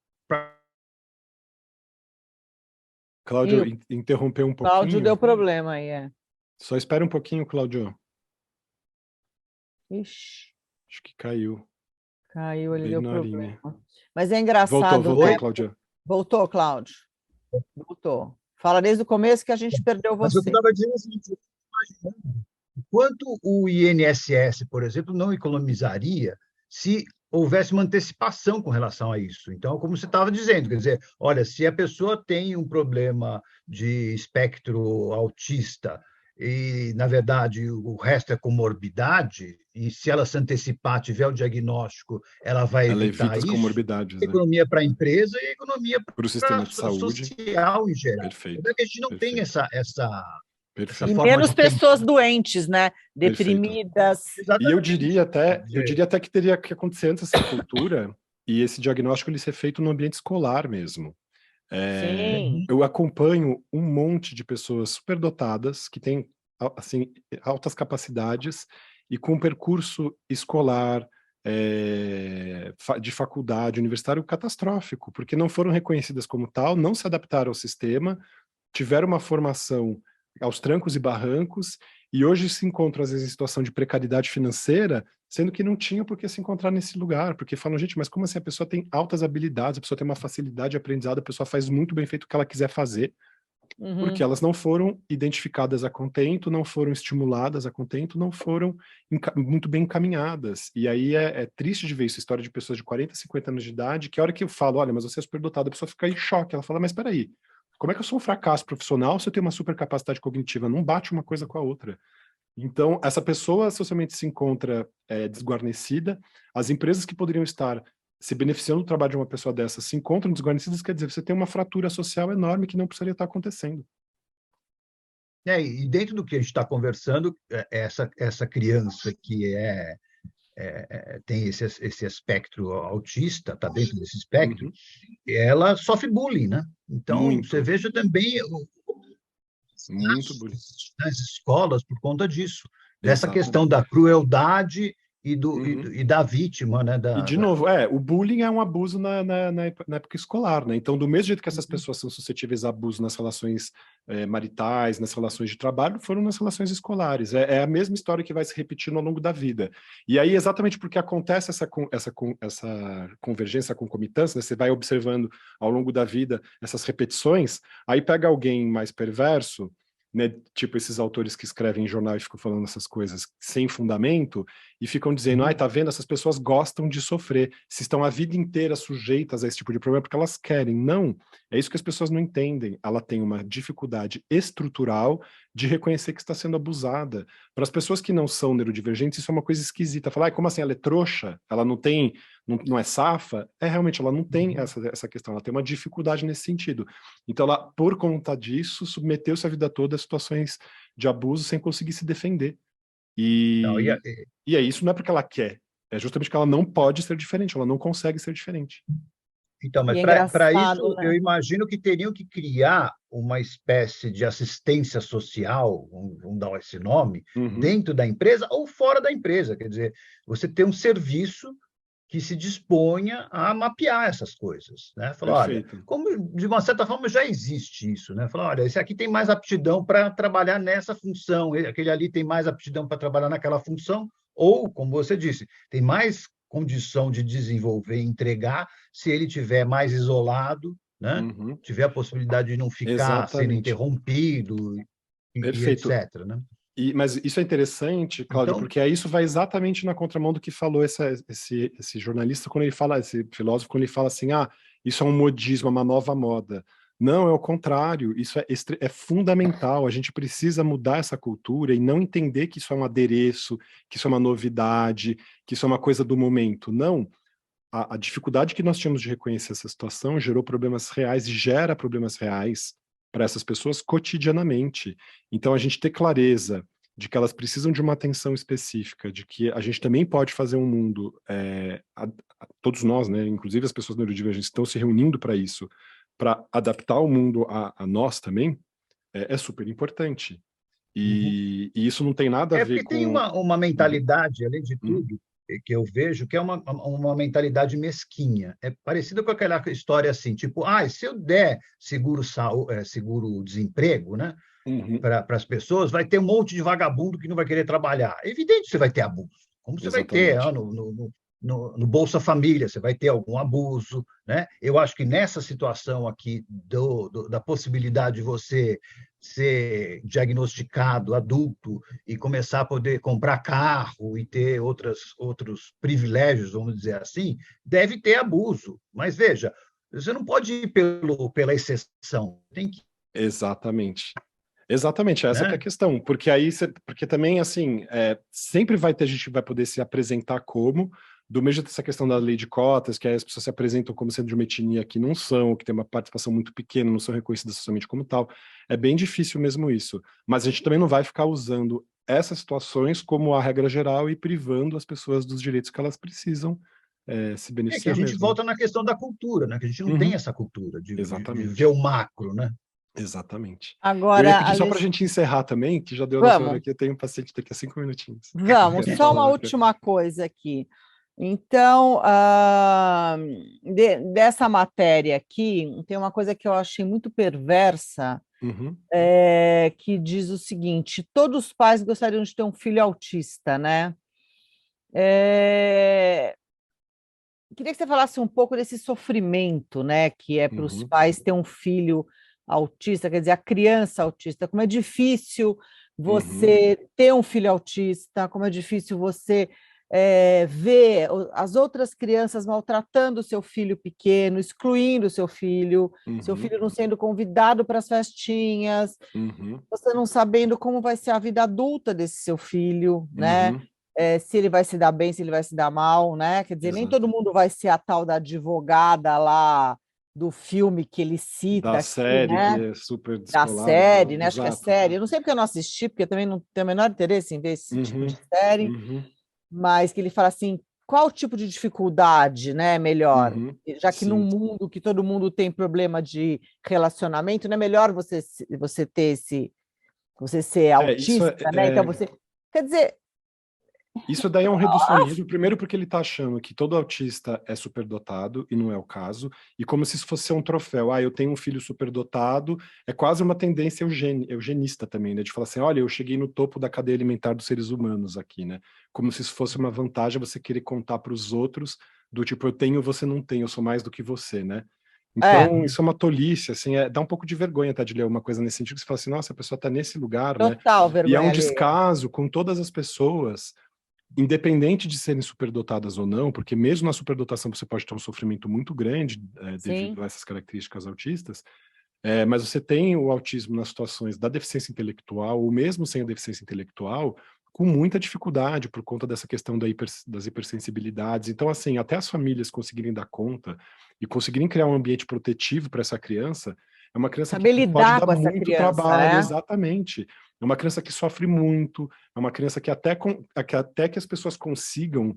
Cláudio, interrompeu um pouquinho. Cláudio deu problema aí, Só espera um pouquinho, Cláudio. Ixi. Acho que caiu. Caiu, ele deu problema. Mas é engraçado, Voltou, né? Cláudio. Voltou, Cláudio. Voltou. Fala desde o começo que a gente perdeu você. Mas eu estava dizendo assim, imaginando quanto o INSS, por exemplo, não economizaria se houvesse uma antecipação com relação a isso. Então, como você estava dizendo, quer dizer, olha, se a pessoa tem um problema de espectro autista e, na verdade, o resto é comorbidade, e se ela se antecipar, tiver o diagnóstico, ela vai evitar as isso. comorbidades, Economia para a empresa e economia para o sistema de saúde social em geral. Perfeito. É que a gente não tem essa e menos pessoas doentes, né? Deprimidas. E eu diria até que teria que acontecer antes essa cultura e esse diagnóstico ele ser feito no ambiente escolar mesmo. Sim. Eu acompanho um monte de pessoas superdotadas que têm assim altas capacidades e com percurso escolar, de faculdade, universitário catastrófico, porque não foram reconhecidas como tal, não se adaptaram ao sistema, tiveram uma formação aos trancos e barrancos, e hoje se encontram, às vezes, em situação de precariedade financeira, sendo que não tinham por que se encontrar nesse lugar, porque falam, gente, mas como assim? A pessoa tem altas habilidades, a pessoa tem uma facilidade de aprendizado, a pessoa faz muito bem feito o que ela quiser fazer, porque elas não foram identificadas a contento, não foram estimuladas a contento, não foram muito bem encaminhadas. E aí é triste de ver isso, história de pessoas de 40, 50 anos de idade, que a hora que eu falo, olha, mas você é superdotada, a pessoa fica em choque, ela fala, mas peraí, como é que eu sou um fracasso profissional se eu tenho uma super capacidade cognitiva? Não bate uma coisa com a outra. Então, essa pessoa socialmente se encontra desguarnecida, as empresas que poderiam estar se beneficiando do trabalho de uma pessoa dessa se encontram desguarnecidas, quer dizer, você tem uma fratura social enorme que não precisaria estar acontecendo. E dentro do que a gente está conversando, essa criança que tem esse espectro autista, está dentro desse espectro, ela sofre bullying, né? Então, você veja também muito bullying nas escolas por conta disso, dessa Exatamente. questão da crueldade e da vítima, né? E, de novo, o bullying é um abuso na época escolar, né? Então, do mesmo jeito que essas pessoas são suscetíveis a abuso nas relações maritais, nas relações de trabalho, foram nas relações escolares. É a mesma história que vai se repetindo ao longo da vida. E aí, exatamente porque acontece essa convergência, essa concomitância, né? Você vai observando ao longo da vida essas repetições, aí pega alguém mais perverso, né, tipo esses autores que escrevem em jornal e ficam falando essas coisas sem fundamento e ficam dizendo, tá vendo, essas pessoas gostam de sofrer, se estão a vida inteira sujeitas a esse tipo de problema porque elas querem. Não, é isso que as pessoas não entendem. Ela tem uma dificuldade estrutural de reconhecer que está sendo abusada. Para as pessoas que não são neurodivergentes, isso é uma coisa esquisita. Falar, como assim, ela é trouxa? Ela não tem, não é safa? Realmente, ela não tem essa questão, ela tem uma dificuldade nesse sentido. Então, ela, por conta disso, submeteu-se a vida toda a situações de abuso sem conseguir se defender. E isso não é porque ela quer, é justamente porque ela não pode ser diferente, ela não consegue ser diferente. Então, mas para isso, né? Eu imagino que teriam que criar uma espécie de assistência social, vamos dar esse nome, dentro da empresa ou fora da empresa. Quer dizer, você ter um serviço que se disponha a mapear essas coisas, né? Falar, olha, como de uma certa forma já existe isso, né? Falar, olha, esse aqui tem mais aptidão para trabalhar nessa função, aquele ali tem mais aptidão para trabalhar naquela função, ou, como você disse, tem mais condição de desenvolver e entregar se ele tiver mais isolado, né? Tiver a possibilidade de não ficar sendo interrompido e etc, né? Mas isso é interessante, Cláudio, porque isso vai exatamente na contramão do que falou esse jornalista, quando ele fala, esse filósofo, quando ele fala assim, isso é um modismo, é uma nova moda. Não, é o contrário, isso é fundamental, a gente precisa mudar essa cultura e não entender que isso é um adereço, que isso é uma novidade, que isso é uma coisa do momento. Não, a dificuldade que nós tínhamos de reconhecer essa situação gerou problemas reais e gera problemas reais para essas pessoas cotidianamente. Então, a gente ter clareza de que elas precisam de uma atenção específica, de que a gente também pode fazer um mundo, todos nós, né, inclusive as pessoas neurodivergentes, estão se reunindo para isso, para adaptar o mundo a nós também, é super importante. E isso não tem nada a ver com... Porque tem uma mentalidade, além de tudo, que eu vejo, que é uma mentalidade mesquinha. É parecida com aquela história assim, tipo, se eu der seguro-desemprego, né, para as pessoas, vai ter um monte de vagabundo que não vai querer trabalhar. É evidente que você vai ter abuso. Como você vai ter no Bolsa Família, você vai ter algum abuso, né? Eu acho que nessa situação aqui da possibilidade de você ser diagnosticado adulto e começar a poder comprar carro e ter outros privilégios, vamos dizer assim, deve ter abuso. Mas veja, você não pode ir pela exceção, tem que... Exatamente, essa que é a questão, porque aí porque também, assim, sempre vai ter, a gente vai poder se apresentar como, do mesmo dessa questão da lei de cotas, que aí as pessoas se apresentam como sendo de uma etnia que não são, que tem uma participação muito pequena, não são reconhecidas socialmente como tal, é bem difícil mesmo isso, mas a gente também não vai ficar usando essas situações como a regra geral e privando as pessoas dos direitos que elas precisam se beneficiar. Que a gente volta na questão da cultura, né? Que a gente não tem essa cultura de ver o macro, né? Exatamente. Agora, eu ia pedir só para a gente encerrar também, que já deu a nossa hora aqui, eu tenho um paciente daqui a 5 minutinhos. Vamos, só uma última coisa aqui. Então, dessa matéria aqui, tem uma coisa que eu achei muito perversa, que diz o seguinte: todos os pais gostariam de ter um filho autista, né? Queria que você falasse um pouco desse sofrimento, né, que é para os pais ter um filho autista, quer dizer, a criança autista, como é difícil você ter um filho autista, como é difícil você ver as outras crianças maltratando o seu filho pequeno, excluindo o seu filho não sendo convidado para as festinhas, você não sabendo como vai ser a vida adulta desse seu filho, né? Se ele vai se dar bem, se ele vai se dar mal, né? Quer dizer, nem todo mundo vai ser a tal da advogada lá do filme que ele cita da aqui, série, né? que é super Da descolada. série, né? Acho que é Exato. série. Eu não sei porque eu não assisti, porque eu também não tenho o menor interesse em ver esse tipo de série, mas que ele fala assim, qual tipo de dificuldade, né, melhor? Já que num mundo que todo mundo tem problema de relacionamento, não é melhor você ter você ser autista, né? Então você, quer dizer, isso daí é um reducionismo, primeiro porque ele está achando que todo autista é superdotado, e não é o caso, e como se isso fosse um troféu. Eu tenho um filho superdotado, é quase uma tendência eugenista também, né? De falar assim, olha, eu cheguei no topo da cadeia alimentar dos seres humanos aqui, né? Como se isso fosse uma vantagem você querer contar para os outros, do tipo, eu tenho, você não tem, eu sou mais do que você, né? Então, isso é uma tolice, assim, dá um pouco de vergonha, tá, de ler uma coisa nesse sentido, que você fala assim, nossa, a pessoa está nesse lugar, né? Total vergonha. E é um descaso com todas as pessoas, independente de serem superdotadas ou não, porque mesmo na superdotação você pode ter um sofrimento muito grande devido a essas características autistas, mas você tem o autismo nas situações da deficiência intelectual, ou mesmo sem a deficiência intelectual, com muita dificuldade por conta dessa questão das hipersensibilidades. Então, assim, até as famílias conseguirem dar conta e conseguirem criar um ambiente protetivo para essa criança, é uma criança que pode dar muito trabalho, exatamente. É uma criança que sofre muito, é uma criança que até que as pessoas consigam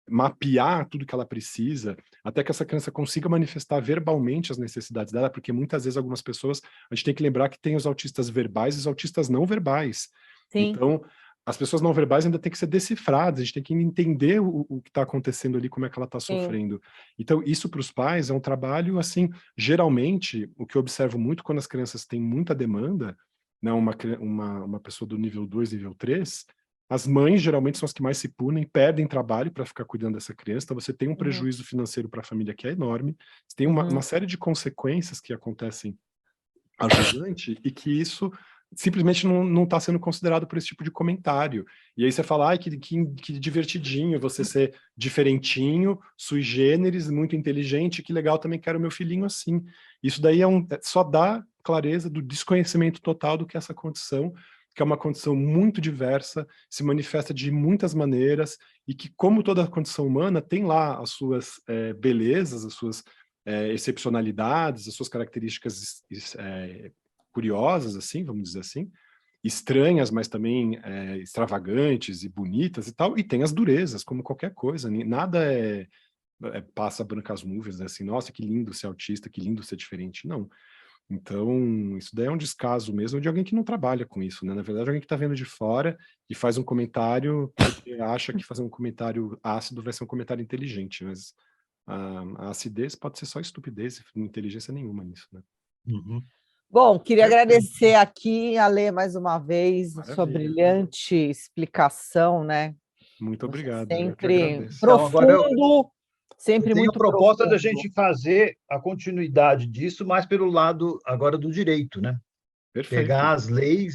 mapear tudo que ela precisa, até que essa criança consiga manifestar verbalmente as necessidades dela, porque muitas vezes algumas pessoas, a gente tem que lembrar que tem os autistas verbais e os autistas não verbais. Então, as pessoas não verbais ainda têm que ser decifradas, a gente tem que entender o que está acontecendo ali, como é que ela está sofrendo. Então, isso para os pais é um trabalho, assim, geralmente, o que eu observo muito quando as crianças têm muita demanda, né, uma pessoa do nível 2, nível 3, as mães geralmente são as que mais se punem, perdem trabalho para ficar cuidando dessa criança, então você tem um prejuízo financeiro para a família que é enorme, você tem uma série de consequências que acontecem ajudante e que isso simplesmente não está sendo considerado por esse tipo de comentário. E aí você fala, que divertidinho você ser diferentinho, sui generis, muito inteligente, que legal, também quero meu filhinho assim. Isso daí só dá clareza do desconhecimento total do que é essa condição, que é uma condição muito diversa, se manifesta de muitas maneiras, e que, como toda condição humana, tem lá as suas belezas, as suas excepcionalidades, as suas características curiosas, assim, vamos dizer assim, estranhas, mas também extravagantes e bonitas e tal, e tem as durezas, como qualquer coisa, nada passa brancas nuvens, né? Assim, nossa, que lindo ser autista, que lindo ser diferente, não. Então, isso daí é um descaso mesmo de alguém que não trabalha com isso, né? Na verdade, alguém que está vendo de fora e faz um comentário porque acha que fazer um comentário ácido vai ser um comentário inteligente, mas a acidez pode ser só estupidez, não inteligência nenhuma nisso, né? Bom, queria agradecer aqui a Lê mais uma vez a sua Maravilha. brilhante explicação, né? Muito obrigado. Sempre profundo, sempre muito profundo. Tem a proposta da gente fazer a continuidade disso, mais pelo lado agora do direito, né? Perfeito. Pegar as leis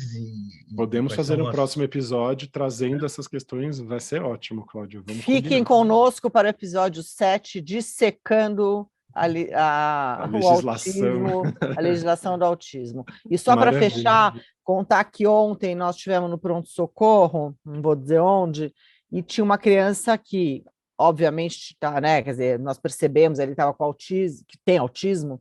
Podemos fazer um próximo episódio trazendo essas questões, vai ser ótimo, Cláudio. Fiquem conosco para o episódio 7, dissecando a legislação do autismo. E só para fechar, contar que ontem nós tivemos no pronto-socorro, não vou dizer onde, e tinha uma criança que, obviamente, tá, né? Quer dizer, nós percebemos, ele estava com autismo, que tem autismo,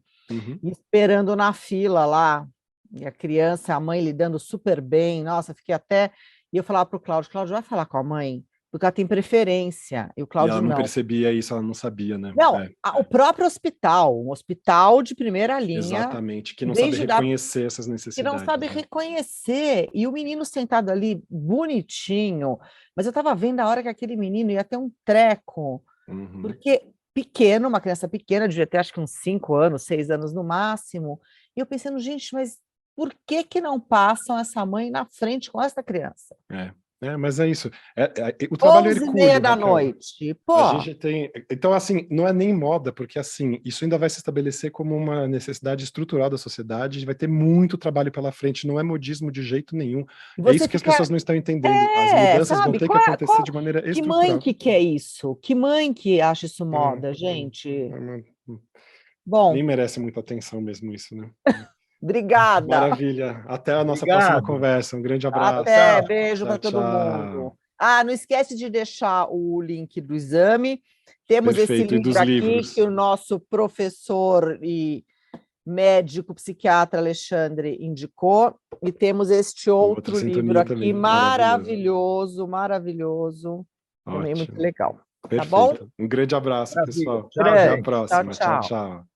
esperando na fila lá. E a criança, a mãe lidando super bem. Nossa, fiquei até... E eu falava para o Cláudio, vai falar com a mãe, porque ela tem preferência. E o Cláudio não. E ela não percebia isso, ela não sabia, né? Não, o próprio hospital, um hospital de primeira linha. Exatamente, que não sabe reconhecer essas necessidades. Que não sabe reconhecer. E o menino sentado ali, bonitinho. Mas eu estava vendo a hora que aquele menino ia ter um treco. Porque pequeno, uma criança pequena, devia ter acho que uns 5 anos, 6 anos no máximo. E eu pensando, gente, mas por que não passam essa mãe na frente com essa criança? Mas é isso. O trabalho 11h30 da Raquel. noite. Pô, A gente tem. Então, assim, não é nem moda, porque assim, isso ainda vai se estabelecer como uma necessidade estrutural da sociedade, vai ter muito trabalho pela frente, não é modismo de jeito nenhum. É você isso que as fica... pessoas não estão entendendo. As mudanças vão sabe? ter que acontecer de maneira Que mãe estrutural. que quer isso? Que mãe que acha isso moda, gente? Nem Bom, merece muita atenção mesmo isso, né? obrigada. Maravilha. Até a nossa próxima Obrigado. conversa. Um grande abraço. Até, Tchau. beijo para Tchau, todo mundo. tchau. Não esquece de deixar o link do exame. Temos esse Perfeito. E dos livro aqui livros. que o nosso professor e médico psiquiatra Alexandre indicou, e temos este outro livro aqui, também. maravilhoso, maravilhoso, também muito Ótimo. legal. Tá bom? Perfeito. Um grande abraço, Maravilha. pessoal. Tchau, Até a gente. próxima. Tchau, Tchau, tchau. tchau.